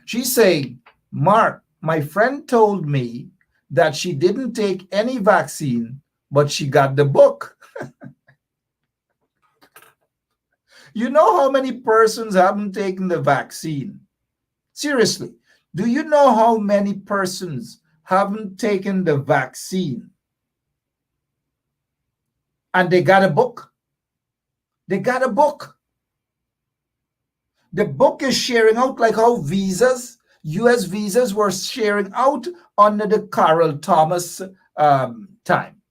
She's saying, Mark, my friend told me that she didn't take any vaccine, but she got the book. You know how many persons haven't taken the vaccine? Seriously, do you know how many persons haven't taken the vaccine? And they got a book. They got a book. The book is sharing out like how visas, US visas were sharing out under the Carol Thomas time.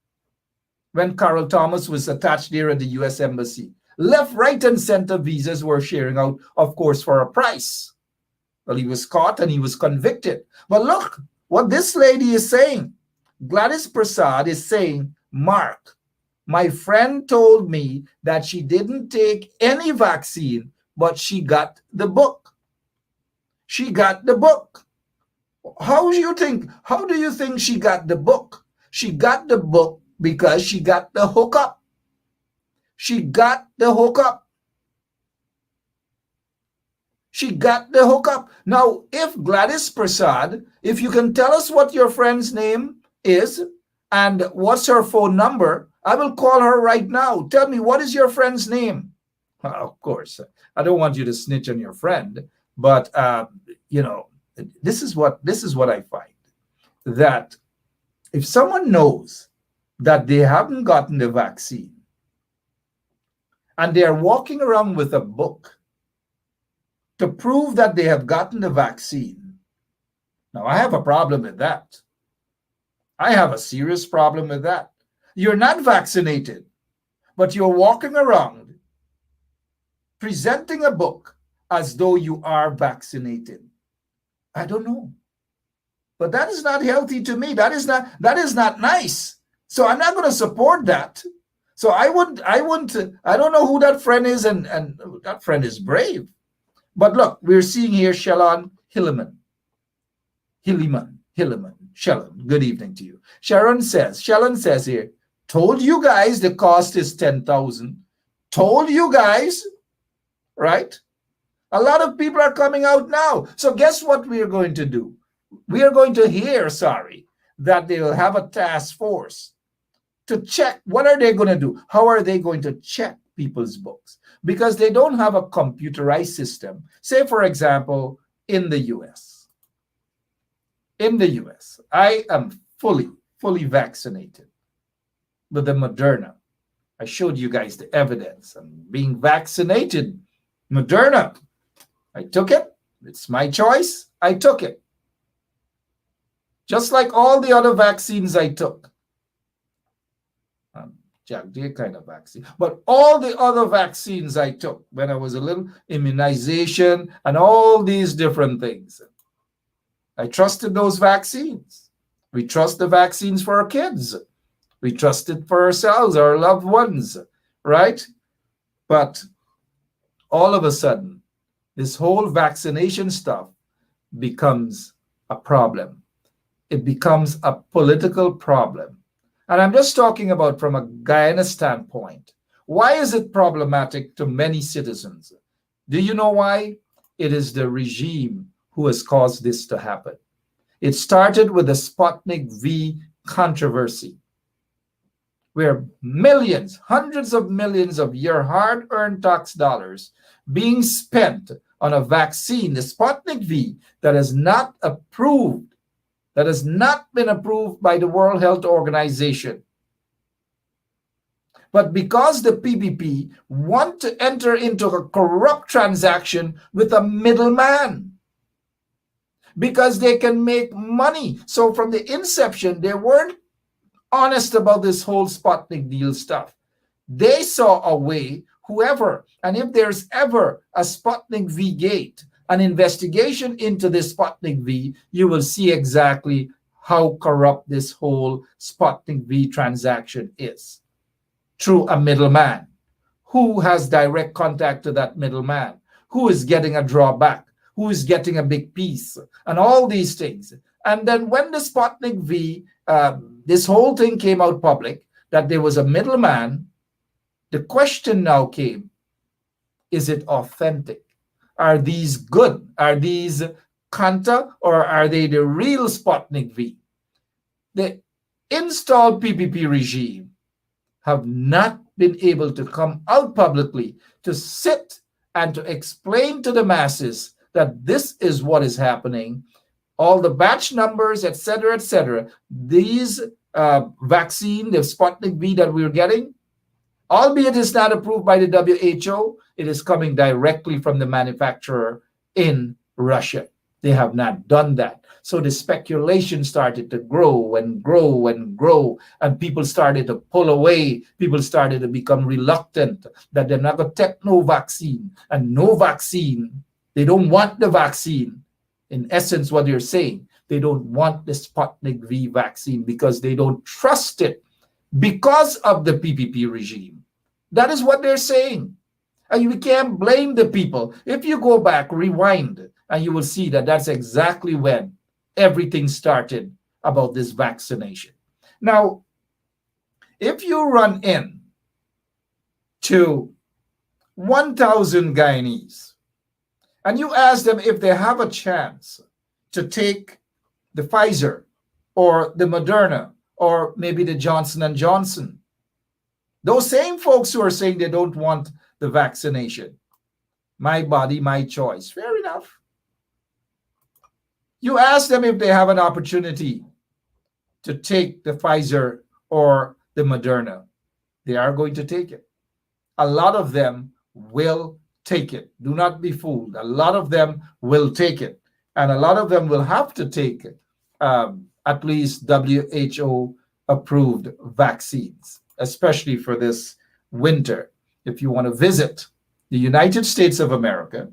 When Carol Thomas was attached there at the US Embassy. Left, right, and center visas were sharing out, of course, for a price. Well, he was caught and he was convicted. But look what this lady is saying. Gladys Prasad is saying, Mark, my friend told me that she didn't take any vaccine, but she got the book. She got the book. How do you think she got the book? She got the book because she got the hookup. She got the hookup. She got the hookup. Now, if Gladys Prasad, if you can tell us what your friend's name is and what's her phone number, I will call her right now. Tell me, what is your friend's name? Of course, I don't want you to snitch on your friend, but this is what I find, that if someone knows that they haven't gotten the vaccine and they are walking around with a book to prove that they have gotten the vaccine, now I have a problem with that. I have a serious problem with that. You're not vaccinated, but you're walking around presenting a book as though you are vaccinated. I don't know. But that is not healthy to me. That is not nice. So I'm not going to support that. So I don't know who that friend is, and that friend is brave. But look, we're seeing here Shalon Hilliman, Shalon, good evening to you. Shalon says here, told you guys the cost is 10,000. Told you guys, right? A lot of people are coming out now. So guess what we are going to do? We are going to hear, that they will have a task force to check. What are they going to do? How are they going to check people's books? Because they don't have a computerized system. Say, for example, in the US. In the US, I am fully vaccinated with the Moderna. I showed you guys the evidence. I'm being vaccinated. Moderna. I took it. It's my choice. I took it. Just like all the other vaccines I took. Jack Deere kind of vaccine. But all the other vaccines I took when I was a little, immunization and all these different things. I trusted those vaccines. We trust the vaccines for our kids. We trust it for ourselves, our loved ones, right? But all of a sudden, this whole vaccination stuff becomes a problem. It becomes a political problem. And I'm just talking about from a Guyana standpoint. Why is it problematic to many citizens? Do you know why? It is the regime who has caused this to happen. It started with the Sputnik V controversy, where millions, hundreds of millions of your hard-earned tax dollars being spent on a vaccine, the Sputnik V, that is not approved, that has not been approved by the World Health Organization. But because the PPP want to enter into a corrupt transaction with a middleman, because they can make money. So from the inception, they weren't honest about this whole Sputnik deal stuff. They saw a way, whoever, and if there's ever a Sputnik V gate, an investigation into this Sputnik V, you will see exactly how corrupt this whole Sputnik V transaction is. Through a middleman. Who has direct contact to that middleman? Who is getting a drawback? Who is getting a big piece? And all these things. And then when the Sputnik V, this whole thing came out public, that there was a middleman, the question now came, is it authentic? Are these good? Are these Kanta, or are they the real Sputnik V? The installed PPP regime have not been able to come out publicly to sit and to explain to the masses that this is what is happening, all the batch numbers, etc., etc. These vaccine, the Sputnik V that we're getting, albeit it's not approved by the WHO, it is coming directly from the manufacturer in Russia. They have not done that. So the speculation started to grow and grow and grow, and people started to pull away. People started to become reluctant that they're not going to take no vaccine. And no vaccine, they don't want the vaccine. In essence, what you're saying, they don't want the Sputnik V vaccine because they don't trust it because of the PPP regime. That is what they're saying. And we can't blame the people. If you go back, rewind, and you will see that that's exactly when everything started about this vaccination. Now, if you run in to 1,000 Guyanese and you ask them if they have a chance to take the Pfizer or the Moderna or maybe the Johnson & Johnson, those same folks who are saying they don't want the vaccination, my body, my choice, fair enough. You ask them if they have an opportunity to take the Pfizer or the Moderna. They are going to take it. A lot of them will take it. Do not be fooled. A lot of them will take it. And a lot of them will have to take at least WHO-approved vaccines, especially for this winter. If you want to visit the United States of America,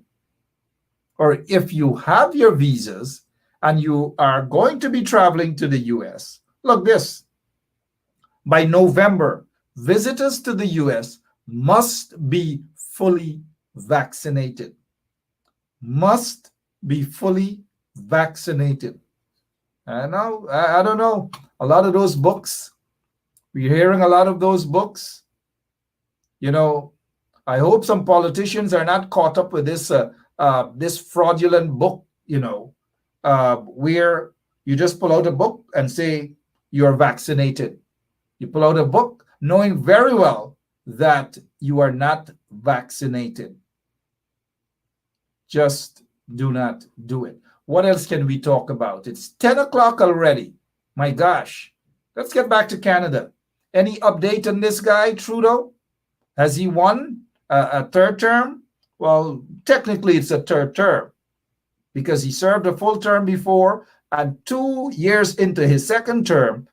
or if you have your visas, and you are going to be traveling to the US, look this. By November, visitors to the US must be fully vaccinated. Must be fully vaccinated. I don't know. A lot of those books, we're hearing a lot of those books. You know, I hope some politicians are not caught up with this this fraudulent book, you know, where you just pull out a book and say you're vaccinated. You pull out a book knowing very well that you are not vaccinated. Just do not do it. What else can we talk about? It's 10 o'clock already. My gosh. Let's get back to Canada. Any update on this guy, Trudeau? Has he won a third term? Well, technically it's a third term, because he served a full term before, and 2 years into his second term,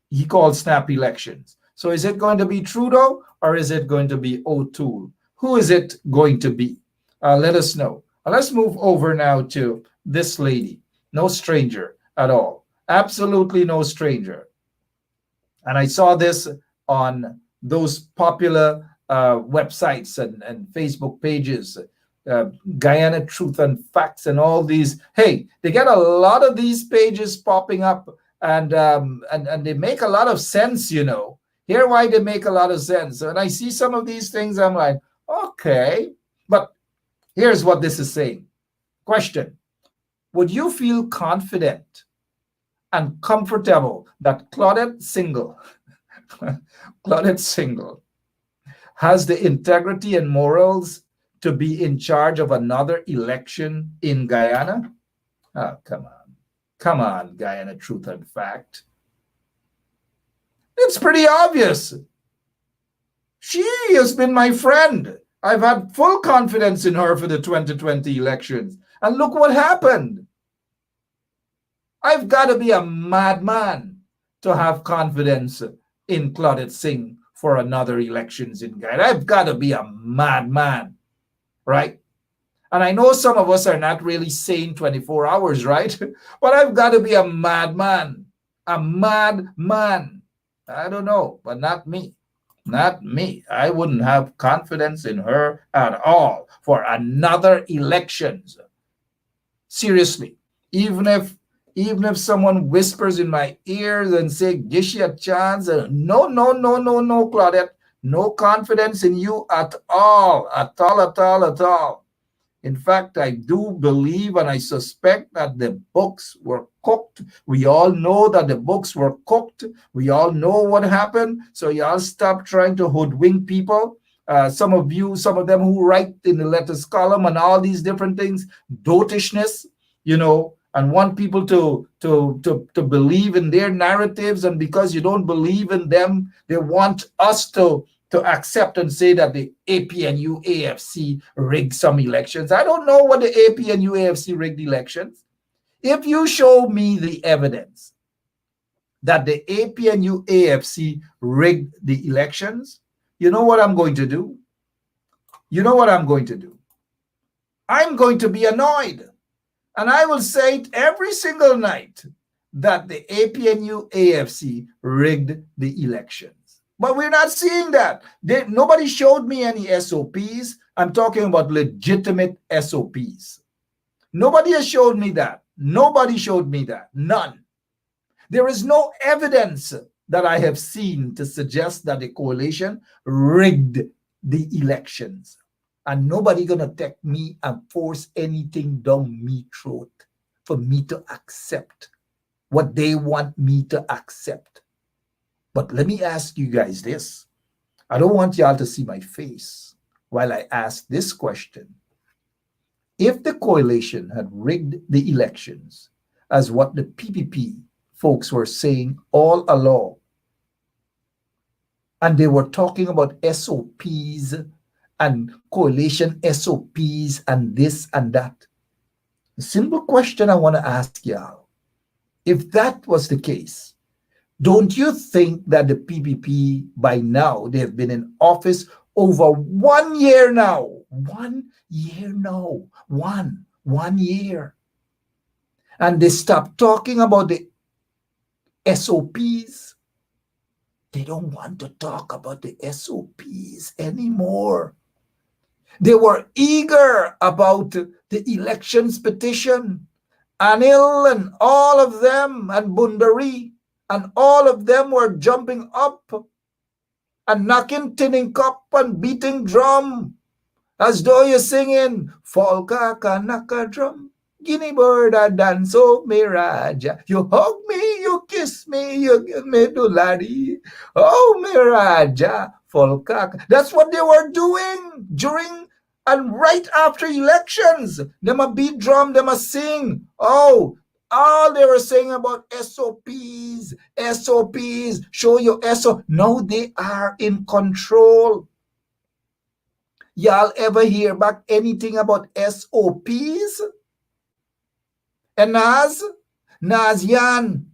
he called snap elections. So is it going to be Trudeau, or is it going to be O'Toole? Who is it going to be? Let us know. Let's move over now to this lady. No stranger at all. Absolutely no stranger. And I saw this on those popular websites and Facebook pages. Guyana Truth and Facts and all these. Hey, they get a lot of these pages popping up, and they make a lot of sense, you know. Here why they make a lot of sense. And I see some of these things, I'm like, okay. But here's what this is saying. Question: would you feel confident and comfortable that Claudette Single, Claudette Single, has the integrity and morals to be in charge of another election in Guyana? Oh, come on. Come on, Guyana Truth and Fact. It's pretty obvious. She has been my friend. I've had full confidence in her for the 2020 elections. And look what happened. I've got to be a madman to have confidence in Claudette Singh for another elections in Guyana. I've got to be a madman, right? And I know some of us are not really sane 24 hours, right? But I've got to be a madman, a madman. I don't know, but not me. Not me. I wouldn't have confidence in her at all for another elections. Seriously, even if someone whispers in my ears and say, "Gish a chance," no, Claudette, no confidence in you at all, at all, at all, at all. In fact, I do believe and I suspect that the books were cooked. We all know that the books were cooked. We all know what happened. So y'all stop trying to hoodwink people. Some of them who write in the letters column and all these different things, dotishness, you know, and want people to believe in their narratives. And because you don't believe in them, they want us to accept and say that the APNU AFC rigged some elections. I don't know what the APNU AFC rigged elections. If you show me the evidence that the APNU AFC rigged the elections, you know what I'm going to do? You know what I'm going to do? I'm going to be annoyed. And I will say it every single night that the APNU AFC rigged the elections. But we're not seeing that. Nobody showed me any SOPs. I'm talking about legitimate SOPs. Nobody has showed me that. Nobody showed me that. None. There is no evidence that I have seen to suggest that the coalition rigged the elections. And nobody gonna take me and force anything down me throat for me to accept what they want me to accept. But let me ask you guys this. I don't want y'all to see my face while I ask this question. If the coalition had rigged the elections as what the PPP folks were saying all along, and they were talking about SOPs and coalition SOPs and this and that, the simple question I want to ask y'all, if that was the case, don't you think that the PPP by now, they have been in office over 1 year now? 1 year now. One year. And they stopped talking about the SOPs. They don't want to talk about the SOPs anymore. They were eager about the elections petition. Anil and all of them and Bundari. And all of them were jumping up and knocking tinning cup and beating drum as though you're singing Folka Kanaka drum, Guinea bird a dance oh Miraja. You hug me, you kiss me, you give me dulari. Oh Miraja, Folka. That's what they were doing during and right after elections. Them a beat drum, them a sing. Oh, all they were saying about SOPs, show your SOP. Now they are in control. Y'all ever hear back anything about SOPs? And Naz Yan,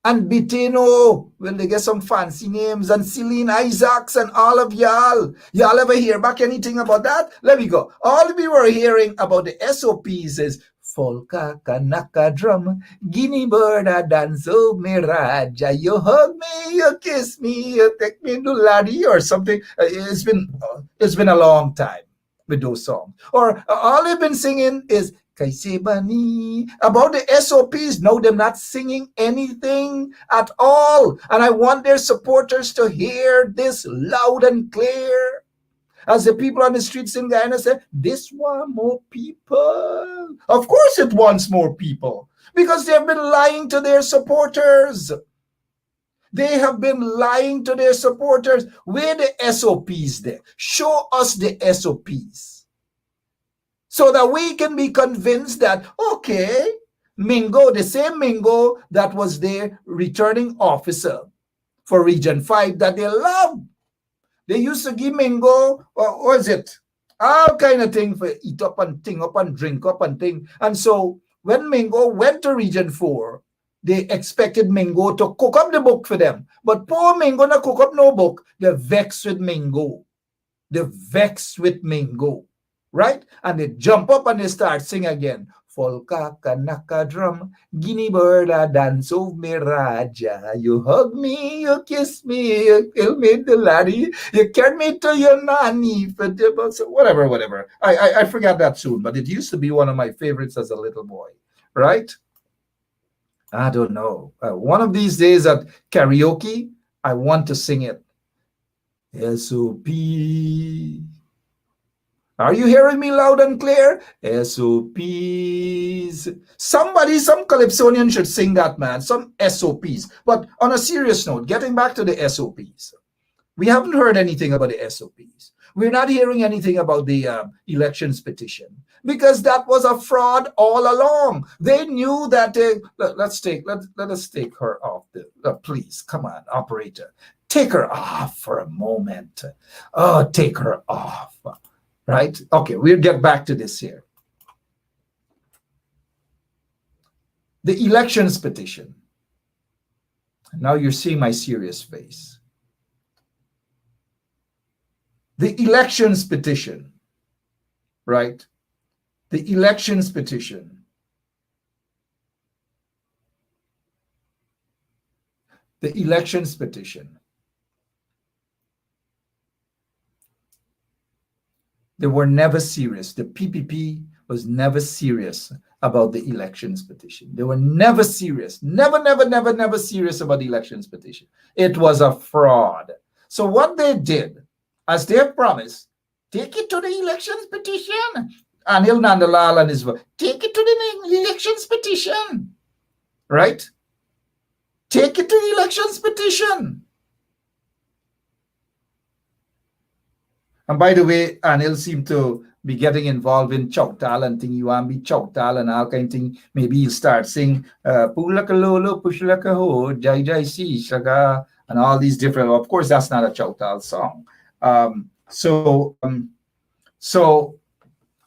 and Bitino, well, they get some fancy names, and Celine Isaacs, and all of y'all. Y'all ever hear back anything about that? Let me go. All we were hearing about the SOPs is Folka Kanaka drum, Guinea bird a dance oh Miraja. You hug me, you kiss me, you take me to Ladi or something. It's been a long time. with those songs. Or all they've been singing is Kaise Bani about the SOPs. No, they're not singing anything at all. And I want their supporters to hear this loud and clear. As the people on the streets in Guyana say, this want more people. Of course it wants more people, because they have been lying to their supporters. They have been lying to their supporters. Where the SOPs there? Show us the SOPs, so that we can be convinced that, okay, Mingo, the same Mingo that was their returning officer for Region 5 that they love. They used to give Mingo, what was it? All kind of thing for eat up and thing up and drink up and thing. And so when Mingo went to Region 4, they expected Mingo to cook up the book for them. But poor Mingo not cook up no book. They're vexed with Mingo. They're vexed with Mingo. Right? And they jump up and they start sing again. Folka kanaka drum, guinea bird a dance of me raja. You hug me, you kiss me, you kill me the laddie, you carry me to your nanny. Whatever. I forgot that tune, but it used to be one of my favorites as a little boy. Right? I don't know. One of these days at karaoke, I want to sing it. S.O.P. Are you hearing me loud and clear? SOPs. Somebody, some Calypsonian should sing that, man. Some SOPs. But on a serious note, getting back to the SOPs, we haven't heard anything about the SOPs. We're not hearing anything about the elections petition, because that was a fraud all along. They knew that. Let us take her off. Please, come on, operator. Take her off for a moment. Oh, take her off. Right? Okay, we'll get back to this here. The elections petition. Now you're seeing my serious face. The elections petition, right? The elections petition. The elections petition. They were never serious. The PPP was never serious about the elections petition. They were never serious. Never serious about the elections petition. It was a fraud. So what they did, as they have promised, take it to the elections petition. Anil Nandalal and his wife, take it to the elections petition. Right? Take it to the elections petition. And by the way, Anil seemed to be getting involved in Chowtal and thing. You want to be Chowtal and all kind of thing. Maybe he'll start sing Pulaka Lolo, Pushlaka Ho, Jai Jai Si, Shaga, and all these different. Of course, that's not a Chowtal song. So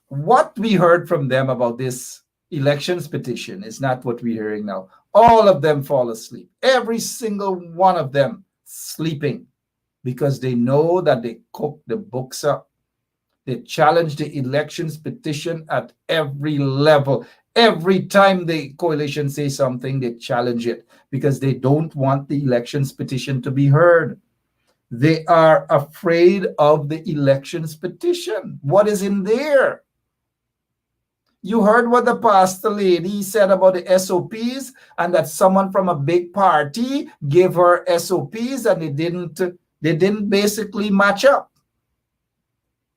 what we heard from them about this elections petition is not what we're hearing now. All of them fall asleep. Every single one of them sleeping, because they know that they cook the books up. They challenge the elections petition at every level. Every time the coalition says something, they challenge it, because they don't want the elections petition to be heard. They are afraid of the elections petition. What is in there? You heard what the pastor lady said about the SOPs, and that someone from a big party gave her SOPs and they didn't basically match up.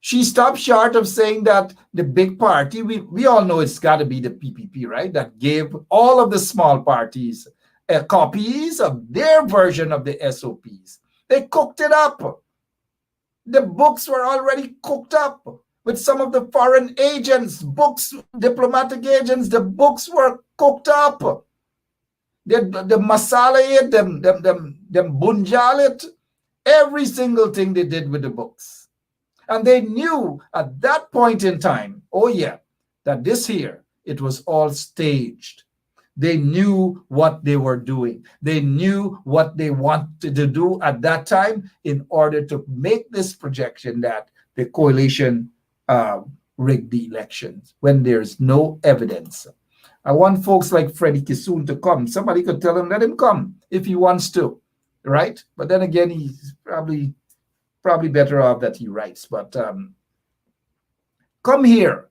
She stopped short of saying that the big party, we all know it's got to be the PPP, right? That gave all of the small parties copies of their version of the SOPs. They cooked it up. The books were already cooked up with some of the foreign agents, diplomatic agents. The books were cooked up. The masala, them bunjalit, every single thing they did with the books. And they knew at that point in time, oh yeah, that this here, it was all staged. They knew what they were doing. They knew what they wanted to do at that time in order to make this projection that the coalition rigged the elections when there's no evidence. I want folks like Freddie Kissoon to come. Somebody could tell him, let him come if he wants to, right? But then again, he's probably better off that he writes. But come here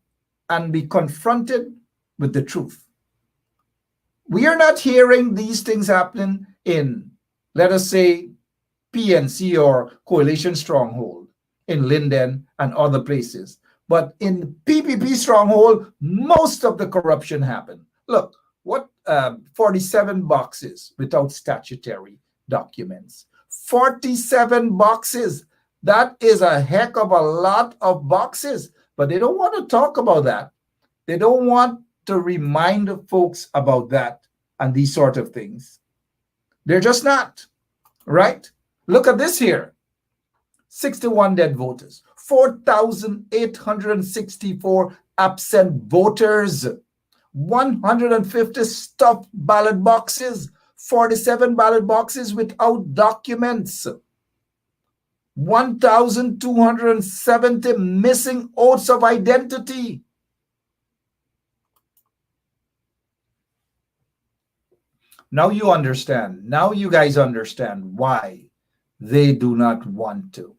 and be confronted with the truth. We are not hearing these things happening in, let us say, PNC or Coalition Stronghold in Linden and other places. But in PPP Stronghold, most of the corruption happened. Look, what 47 boxes without statutory documents. 47 boxes. That is a heck of a lot of boxes. But they don't want to talk about that. They don't want to remind folks about that and these sort of things. They're just not, right? Look at this here. 61 dead voters, 4,864 absent voters, 150 stuffed ballot boxes, 47 ballot boxes without documents, 1,270 missing oaths of identity. Now you understand. Now you guys understand why they do not want to.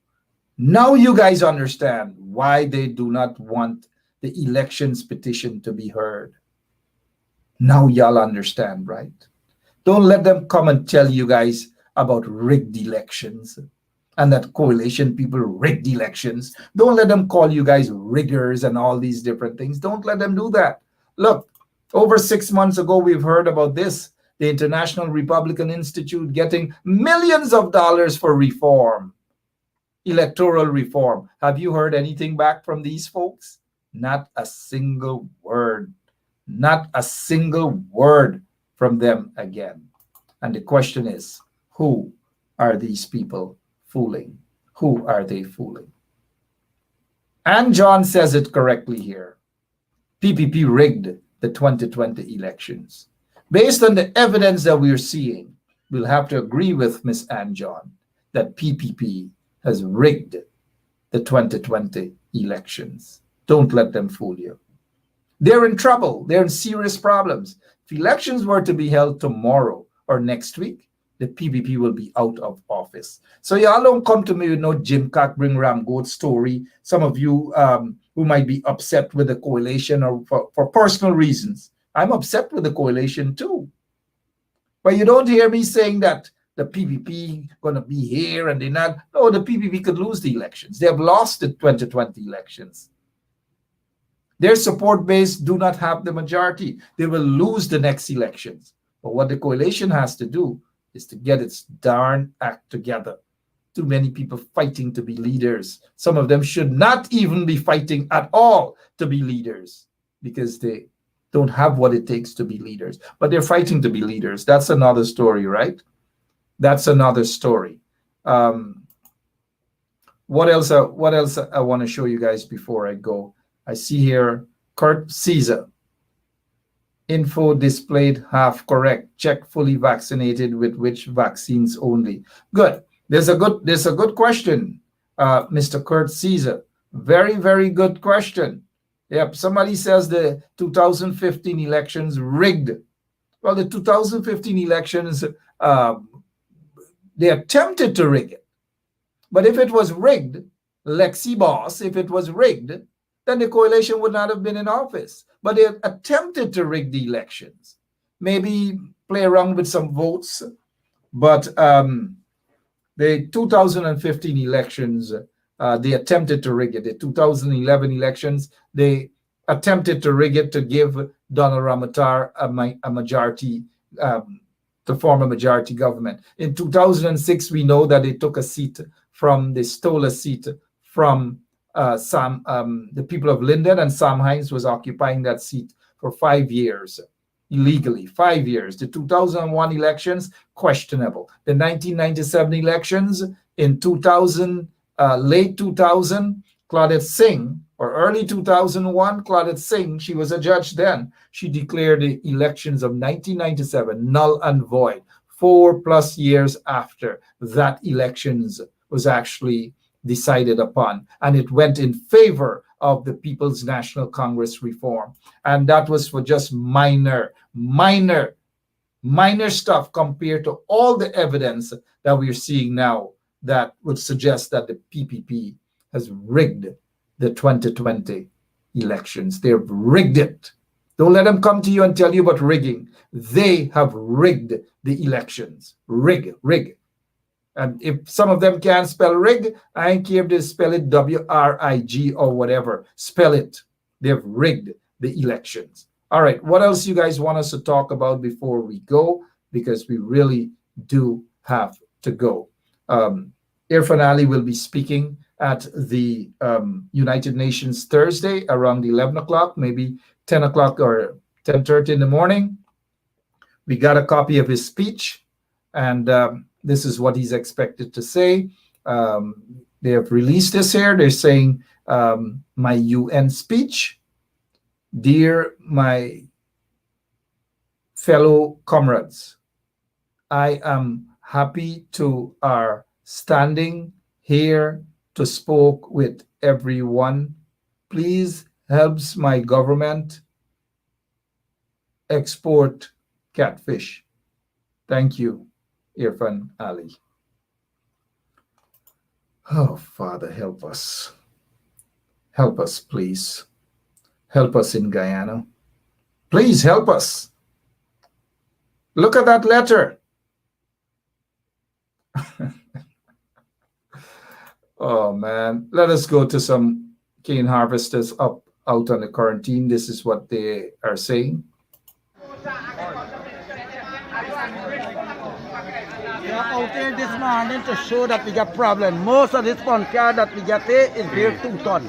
Now you guys understand why they do not want the elections petition to be heard. Now y'all understand, right? Don't let them come and tell you guys about rigged elections and that coalition people rigged elections. Don't let them call you guys riggers and all these different things. Don't let them do that. Look, over 6 months ago, we've heard about this. The International Republican Institute getting millions of dollars for reform, electoral reform. Have you heard anything back from these folks? Not a single word. Not a single word from them again. And the question is, who are these people fooling? Who are they fooling? And John says it correctly here. PPP rigged the 2020 elections. Based on the evidence that we're seeing, we'll have to agree with Ms. Ann John that PPP has rigged the 2020 elections. Don't let them fool you. They're in trouble. They're in serious problems. If elections were to be held tomorrow or next week, the PPP will be out of office. So y'all don't come to me with no Jim Cock bring Ram Goat story. Some of you who might be upset with the coalition or for personal reasons. I'm upset with the coalition too. But you don't hear me saying that the PPP going to be here and they're not. No, the PPP could lose the elections. They have lost the 2020 elections. Their support base do not have the majority. They will lose the next elections. But what the coalition has to do is to get its darn act together. Too many people fighting to be leaders. Some of them should not even be fighting at all to be leaders because they don't have what it takes to be leaders. But they're fighting to be leaders. That's another story, right? That's another story. What else I want to show you guys before I go? I see here Kurt Caesar. Info displayed half correct. Check fully vaccinated with which vaccines only. Good. There's a good question, Mr. Kurt Caesar. Very, very good question. Yep. Somebody says the 2015 elections rigged. Well, the 2015 elections, they attempted to rig it. But if it was rigged, Lexi Boss, if it was rigged, then the coalition would not have been in office. But they attempted to rig the elections. Maybe play around with some votes. But the 2015 elections, they attempted to rig it. The 2011 elections, they attempted to rig it to give Donald Ramotar a majority, to form a majority government. In 2006, we know that they stole a seat from the people of Linden, and Sam Hines was occupying that seat for 5 years, illegally, 5 years. The 2001 elections, questionable. The 1997 elections, in 2000, late 2000, Claudette Singh, or early 2001, Claudette Singh, she was a judge then. She declared the elections of 1997 null and void, 4+ years after that elections was actually decided upon, and it went in favor of the People's National Congress reform. And that was for just minor stuff compared to all the evidence that we're seeing now that would suggest that the PPP has rigged the 2020 elections. They've rigged it. Don't let them come to you and tell you about rigging. They have rigged the elections. Rig. And if some of them can't spell rig, I don't care if they spell it W-R-I-G or whatever. Spell it. They've rigged the elections. All right, what else you guys want us to talk about before we go? Because we really do have to go. Irfan Ali will be speaking at the United Nations Thursday around 11 o'clock, maybe 10 o'clock or 10:30 in the morning. We got a copy of his speech, and this is what he's expected to say. They have released this here. They're saying, my UN speech. Dear my fellow comrades, I am happy to are standing here to spoke with everyone. Please helps my government export catfish. Thank you, Irfan Ali. Oh, Father, help us. Help us, please. Help us in Guyana. Please help us. Look at that letter. Oh, man. Let us go to some cane harvesters out on the quarantine. This is what they are saying. We are out here this morning to show that we got problem. Most of this pumpkin that we get here is beer 2 ton.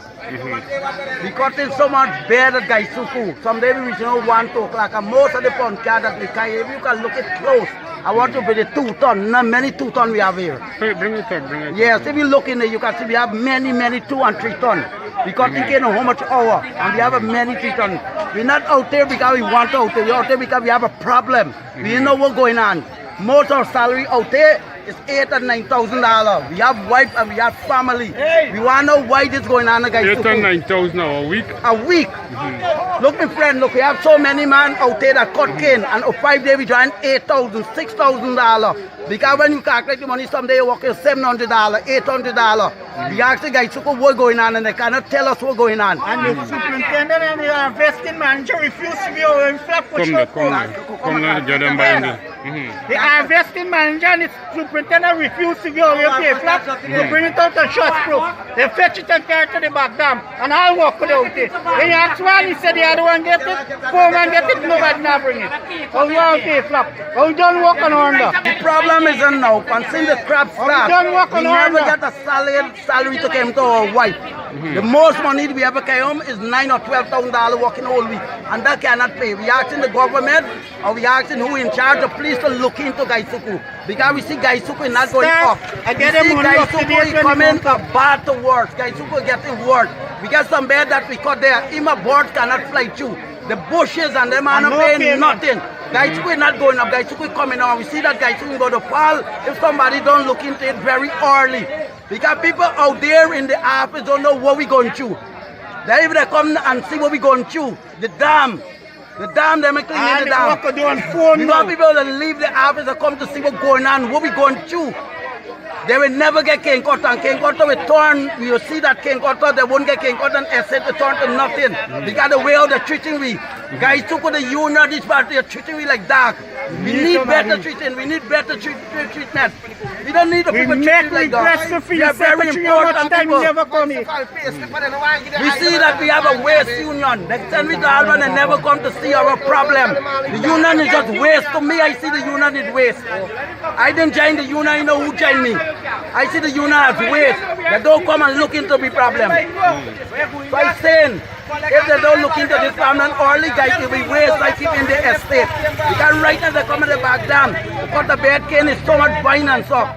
We cut in so much bear that Gaisuku. Someday we reach 1, 2 o'clock, and most of the pumpkin that we carry, if you can look it close, I want to be the 2 ton. Not many 2 ton we have here. Bring it up. Yes, if you look in there, you can see we have many 2 and 3 ton. We cut in how much hour, and we have a many 3 ton. We're not out there because we want out there. We're out there because we have a problem. We know what's going on. Most of our salary out there is $8,000 and $9,000. We have wife and we have family. We want to know why this going on, guys. $8,000 and $9,000 a week. A week. Look, my friend, look, we have so many men out there that cut cane, and 5 days we join $8,000, $6,000. Because when you calculate the money, someday you work $700, $800. We ask the guys what's going on, and they cannot tell us what's going on. And the superintendent and the investing manager refuse to be over flat for short. Come there, get them by me. The investing manager and the superintendent refuse to be over pay flat to bring it out to short proof. They fetch it and carry it to the back dam, and I'll walk without it. When you ask one, he said the other one get it, 4 man get it, nobody not bring it. Oh, we all pay flap. Oh, we don't work on under. The problem is now, and since the crop start, we never get a salary to come to our wife. The most money we ever carry home is $9,000 or $12,000 working all week, and that cannot pay. We asking the government, or we asking who in charge of police to look into Gaisuku, because we see Gaisuku is not going up. We see Gaisuku coming from bad to worse. Gaisuku getting worse. We get some bed that we cut there. Even a bird cannot fly through. The bushes and them are not paying nothing. Gaisuku is not going up. Gaisuku is coming on. We see that Gaisuku is going to fall if somebody don't look into it very early. Because people out there in the office don't know what we're going through. Then if they come and see what we're going through, the dam, they're cleaning the dam. We want people to leave the office and come to see what's going on, what we're going through. They will never get cane cutter, and cane cutter will turn. We will see that cane cutter, they won't get cane cutter and asset to turn to nothing. Because the way how they're treating we. Guys took the union, this part, they're treating we like dog. We need better treatment. We need better treatment. We don't need the people treating like dogs. We are very important people. We see that we have a waste union. They send me to Alban and never come to see our problem. The union is just waste. To me, I see the union is waste. I didn't join the union, you know who joined me. I see the union as waste. They don't come and look into the problem. So I'm saying, if they don't look into this problem, early guys will be waste like keep in the estate. Because right now they come in the back dam. Because the bed cane is so much fine and so.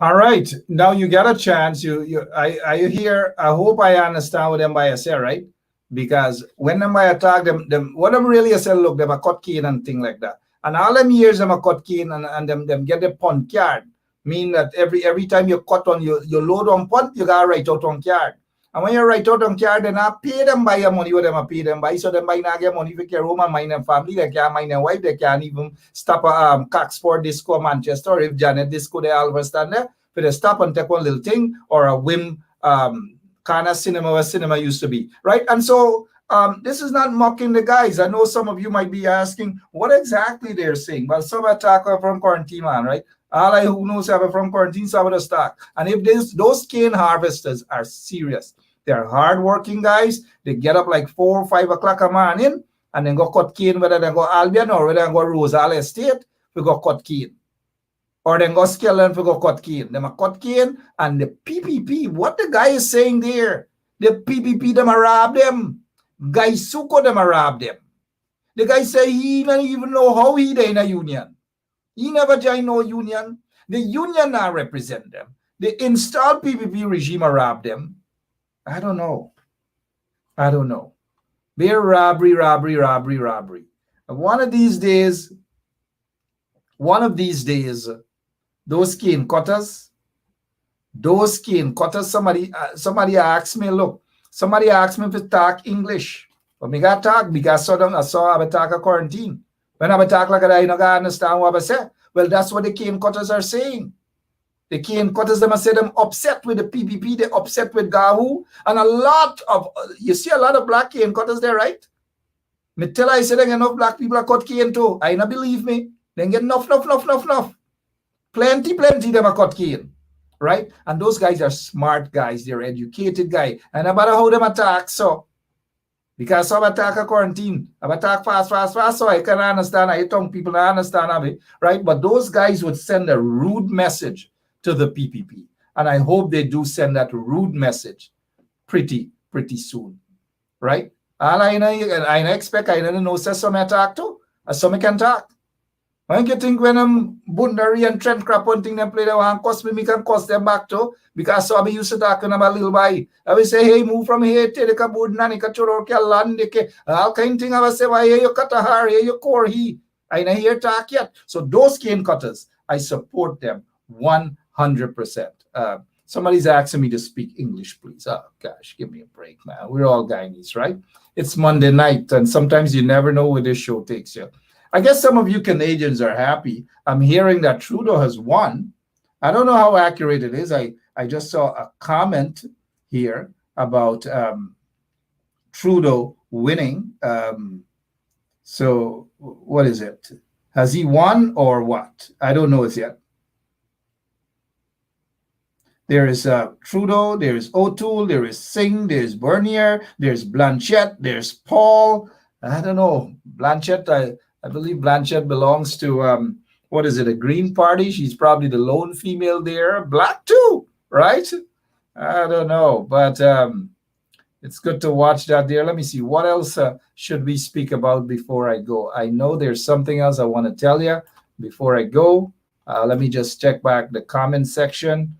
All right, now you get a chance. Are you here? I hope I understand what them by say, right? Because when them by attack them what them really say, look, them a cut cane and thing like that. And all them years them a cut cane and them get the punt card. Mean that every time you cut on you load on punt, you gotta write out on card. And when you write out on card, then I pay them by your money what them pay them by. So them by not get money for care home and mind and family. They can't mind their wife. They can't even stop a Coxford Disco Manchester. Or if Janet Disco they all stand there, for they stop and take one little thing or a whim kind of cinema where cinema used to be, right? And so this is not mocking the guys. I know some of you might be asking what exactly they're saying. Well, some attack from quarantine, man, right? All I who knows have from quarantine, some of the stock. And if those cane harvesters are serious, they're hardworking guys. They get up like 4 or 5 o'clock a morning and then go cut cane, whether they go Albion or whether they go Rosal Estate, we go cut cane. Or then go Skellen, we go cut cane. Them a cut cane and the PPP, what the guy is saying there, the PPP, them a rob them. Guy Suko, them a rob them. The guy say he don't even know how he they in a union. He never join no union. The union now represent them. The installed PPP regime a rob them. I don't know. They're robbery. And one of these days, those cane cutters, somebody asked me, look, somebody asked me to talk English. But me got talk because I saw I talk a quarantine. When I talk like that, I don't understand what I say. Well, that's what the cane cutters are saying. The cane cutters, them say them upset with the PPP, they upset with Gahu, and you see a lot of black cane cutters there, right? Me tell I say enough black people are cut cane too. I not believe me. Then get enough. Plenty them are cut cane, right? And those guys are smart guys. They're educated guys. And about how them attack, so because some attack a quarantine, attack fast, so I can understand. I tongue people don't understand, right? But those guys would send a rude message to the PPP. And I hope they do send that rude message pretty soon, right? And I expect, I don't know, say some attack too, as some can talk. When you think when Bundari and Trent Crap one thing them play, they want cost me can cost them back too, because so I used to talk about a little boy. I will say, hey, move from here, take the kabud, nani, kachoro, land, all kind of thing. I will say, why you cut a hair, you core he. I don't hear talk yet. So those cane cutters, I support them 100%. Somebody's asking me to speak English, please. Oh, gosh, give me a break, man. We're all Guyanese, right? It's Monday night, and sometimes you never know where this show takes you. I guess some of you Canadians are happy. I'm hearing that Trudeau has won. I don't know how accurate it is. I just saw a comment here about Trudeau winning. So what is it? Has he won or what? I don't know it yet. There is Trudeau, there is O'Toole, there is Singh, there is Bernier, there's Blanchette, there's Paul. I don't know. Blanchette, I believe Blanchette belongs to, what is it, a Green Party? She's probably the lone female there. Black too, right? I don't know, but it's good to watch that there. Let me see. What else should we speak about before I go? I know there's something else I want to tell you before I go. Let me just check back the comment section.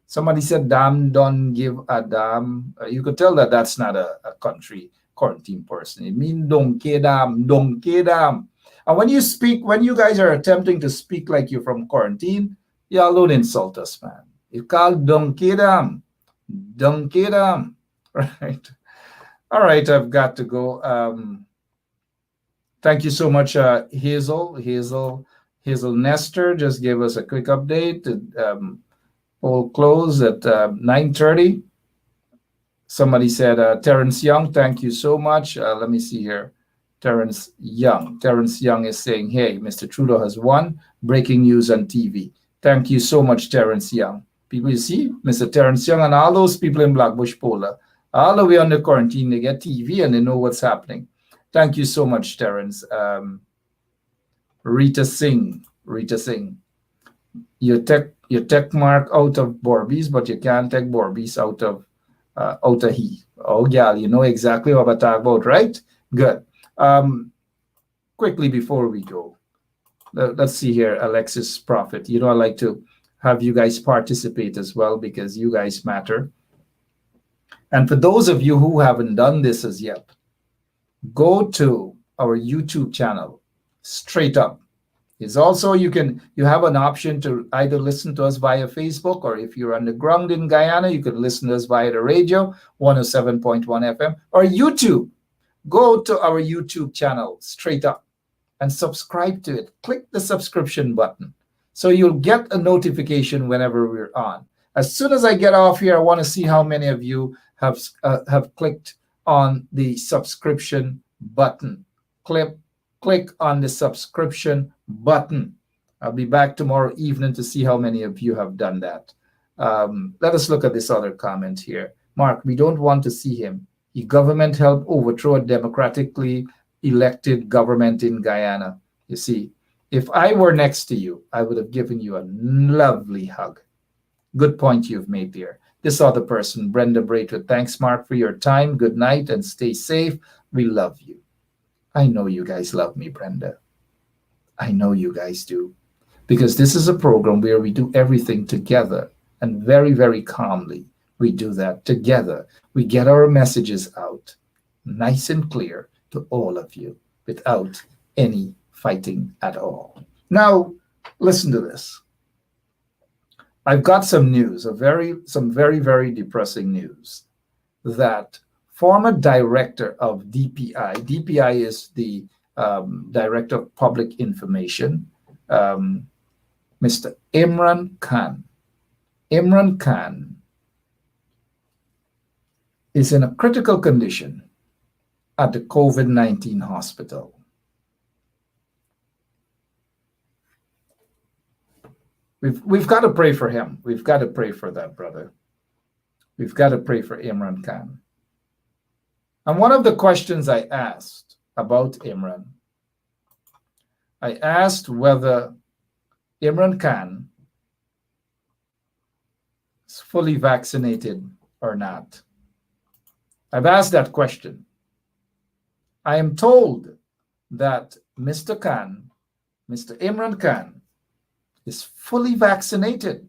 Somebody said, damn, don't give a damn. You could tell that that's not a country quarantine person. It means don't care damn. And when you guys are attempting to speak like you're from quarantine, y'all don't insult us, man. It's called don't care damn. Right? All right, I've got to go. Thank you so much, Hazel Nestor just gave us a quick update. Poll close at 9:30. Somebody said, Terrence Young, thank you so much. Let me see here. Terrence Young is saying, hey, Mr. Trudeau has won. Breaking news on TV. Thank you so much, Terrence Young. People, you see, Mr. Terrence Young and all those people in Blackbush Polar, all the way under quarantine, they get TV and they know what's happening. Thank you so much, Terrence. Rita Singh. You take Mark out of Borbies, but you can't take Borbies out of he. Oh, gal, you know exactly what I talk about, right? Good. Quickly before we go, let's see here, Alexis Prophet. You know, I like to have you guys participate as well because you guys matter. And for those of you who haven't done this as yet, go to our YouTube channel, Straight Up. It's also, you have an option to either listen to us via Facebook, or if you're on the ground in Guyana, you can listen to us via the radio, 107.1 FM, or YouTube. Go to our YouTube channel, Straight Up, and subscribe to it. Click the subscription button so you'll get a notification whenever we're on. As soon as I get off here, I want to see how many of you have clicked on the subscription button. Click on the subscription button. I'll be back tomorrow evening to see how many of you have done that. Let us look at this other comment here. Mark, we don't want to see him. The government helped overthrow a democratically elected government in Guyana. You see, if I were next to you, I would have given you a lovely hug. Good point you've made there. This other person, Brenda Braithwaite, thanks, Mark, for your time. Good night and stay safe. We love you. I know you guys love me, Brenda. I know you guys do. Because this is a program where we do everything together and very, very calmly. We do that together. We get our messages out nice and clear to all of you without any fighting at all. Now, listen to this. I've got some news, some very, very depressing news that former director of DPI, DPI is the Director of Public Information, Mr. Imran Khan. Imran Khan is in a critical condition at the COVID-19 hospital. We've got to pray for him. We've got to pray for that brother. We've got to pray for Imran Khan. And one of the questions I asked about Imran, I asked whether Imran Khan is fully vaccinated or not. I've asked that question. I am told that Mr. Khan, Mr. Imran Khan, is fully vaccinated.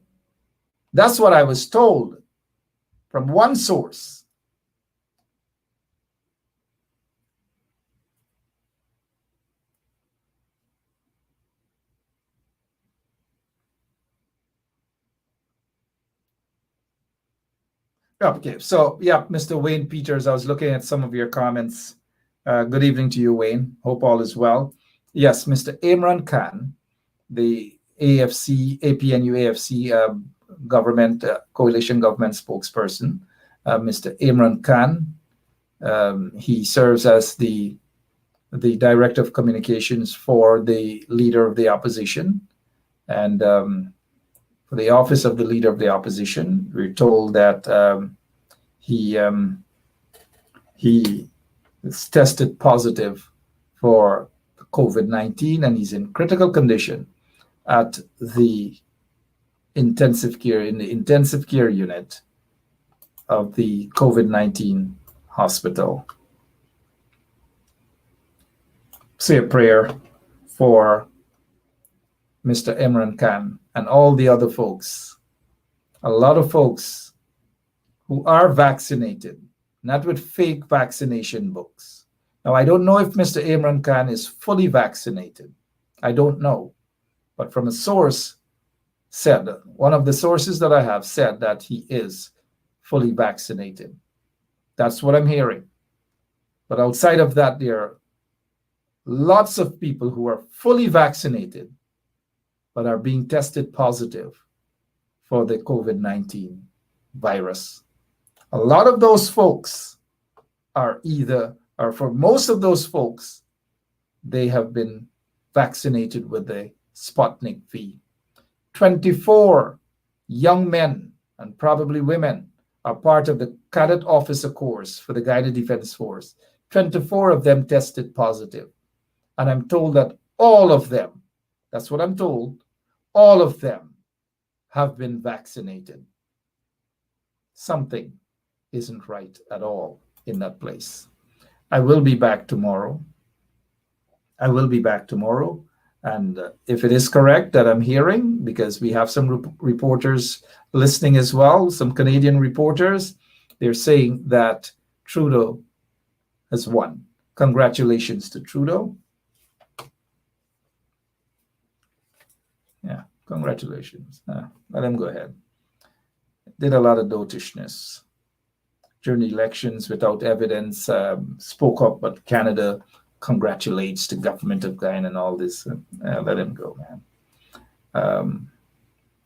That's what I was told from one source. Okay, so yeah, Mr. Wayne Peters, I was looking at some of your comments. Good evening to you, Wayne. Hope all is well. Yes, Mr. Imran Khan, the AFC, APNU AFC government, coalition government spokesperson, Mr. Imran Khan. He serves as the director of communications for the leader of the opposition. And for the office of the leader of the opposition, we're told that he is tested positive for COVID-19 and he's in critical condition at the intensive care unit of the COVID-19 hospital. Say a prayer for Mr. Imran Khan and all the other folks, a lot of folks who are vaccinated, not with fake vaccination books. Now, I don't know if Mr. Imran Khan is fully vaccinated. I don't know. But from a source said, one of the sources that I have said that he is fully vaccinated. That's what I'm hearing. But outside of that, there are lots of people who are fully vaccinated but are being tested positive for the COVID-19 virus. A lot of those folks are for most of those folks, they have been vaccinated with the Sputnik V. 24 young men and probably women are part of the cadet officer course for the Guyana Defense Force. 24 of them tested positive. And I'm told that all of them, that's what I'm told, all of them have been vaccinated. Something isn't right at all in that place. I will be back tomorrow. And if it is correct that I'm hearing, because we have some reporters listening as well, some Canadian reporters, they're saying that Trudeau has won. Congratulations to Trudeau. Yeah, congratulations. Let him go ahead. Did a lot of dotishness during the elections without evidence, spoke up, but Canada congratulates the government of Guyana and all this. Let him go, man.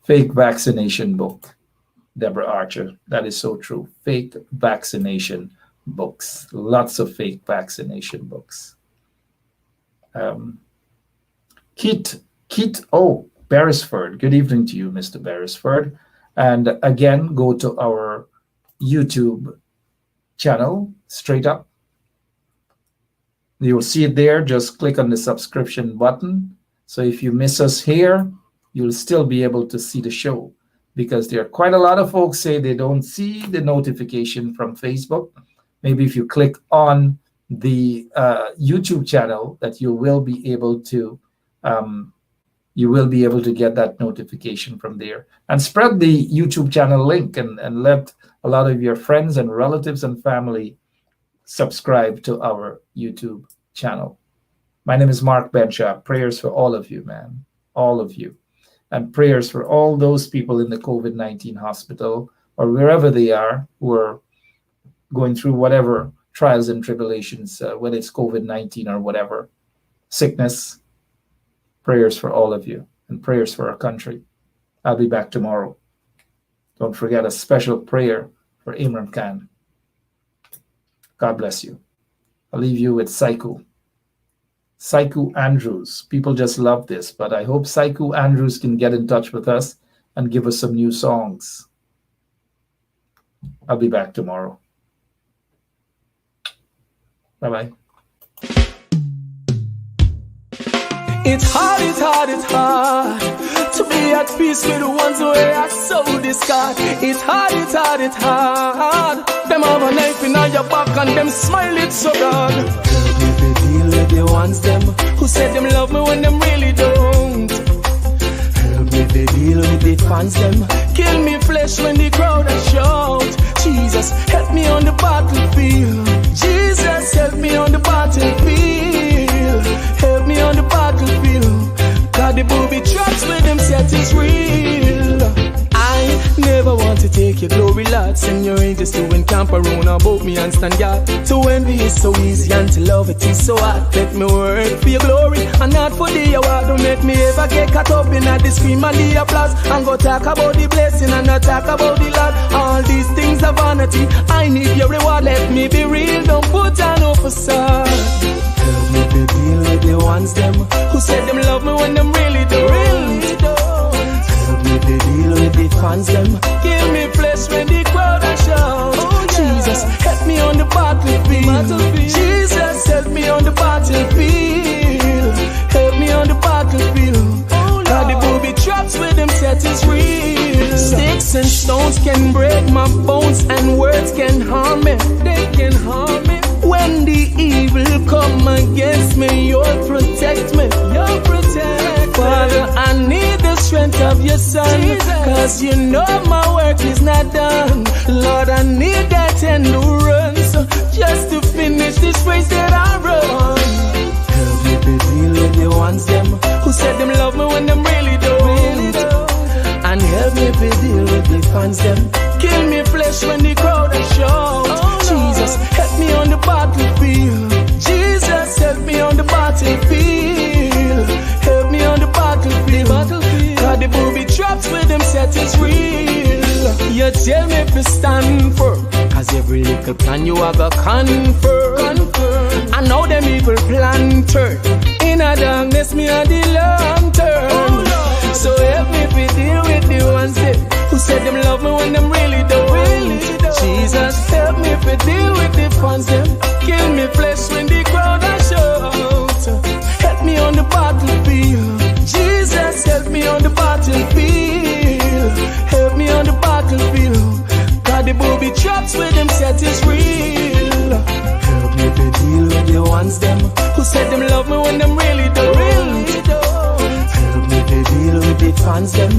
Fake vaccination book. Deborah Archer. That is so true. Fake vaccination books. Lots of fake vaccination books. Beresford. Good evening to you, Mr. Beresford. And again, go to our YouTube channel, straight up. You'll see it there. Just click on the subscription button. So if you miss us here, you'll still be able to see the show, because there are quite a lot of folks say they don't see the notification from Facebook. Maybe if you click on the YouTube channel, that you will be able to get that notification from there. And spread the YouTube channel link and let a lot of your friends and relatives and family subscribe to our YouTube channel. My name is Mark Benschop. Prayers for all of you, man. All of you. And prayers for all those people in the COVID-19 hospital or wherever they are who are going through whatever trials and tribulations, whether it's COVID-19 or whatever sickness. Prayers for all of you and prayers for our country. I'll be back tomorrow. Don't forget a special prayer for Imran Khan. God bless you. I'll leave you with Saiku Andrews. People just love this, but I hope Saiku Andrews can get in touch with us and give us some new songs. I'll be back tomorrow. Bye-bye. It's hard to be at peace with the ones who are so discard. It's hard. Them have a knife in your back and them smile it so broad. Help me to deal with the ones them who said them love me when them really don't. Help me to deal with the fans them kill me flesh when the crowd are shout. Jesus, help me on the battlefield. Jesus, help me on the battlefield. Help me on the battlefield. God, the booby traps with them set is real. I never want to take your glory, Lord. Send your angels to encamp around about me and stand guard. To envy is so easy and to love it is so hard. Let me work for your glory and not for the award. Don't make me ever get caught up in the scream and the applause and go talk about the blessing and not talk about the Lord. All these things are vanity. I need your reward. Let me be real. Don't put on no facade. Help me to deal with the ones them who said them love me when them really don't. Help me to deal with the fans them give me flesh when the crowd are shout. Jesus, help me on the battlefield. Jesus, help me on the battlefield. Help me on the battlefield. God, the booby traps with them set is real. Sticks and stones can break my bones and words can harm me. They can harm me. When the evil come against me, you'll protect me. You'll protect Father, me. I need the strength of your son, Jesus. Cause you know my work is not done. Lord, I need that endurance just to finish this race that I run. Help me to deal with the ones them who said them love me when them really don't. And help me to deal with the fans them kill me flesh when the crowd are shout. Jesus, help me on the battlefield. Jesus, help me on the battlefield. Help me on the battlefield. God, the booby traps with them set is real. You tell me to stand firm, cause every little plan you have a confirm. I know them evil plan turn. In a darkness, me a the lantern. So help me to deal with the ones that who said them love me when them really don't. Jesus, help me to deal with the fans them kill me flesh when the crowd are shout. Help me on the battlefield. Jesus, help me on the battlefield. Help me on the battlefield. God, the booby traps with them set is real. Help me to deal with the ones them who said them love me when them really don't. Help me to deal with the fans them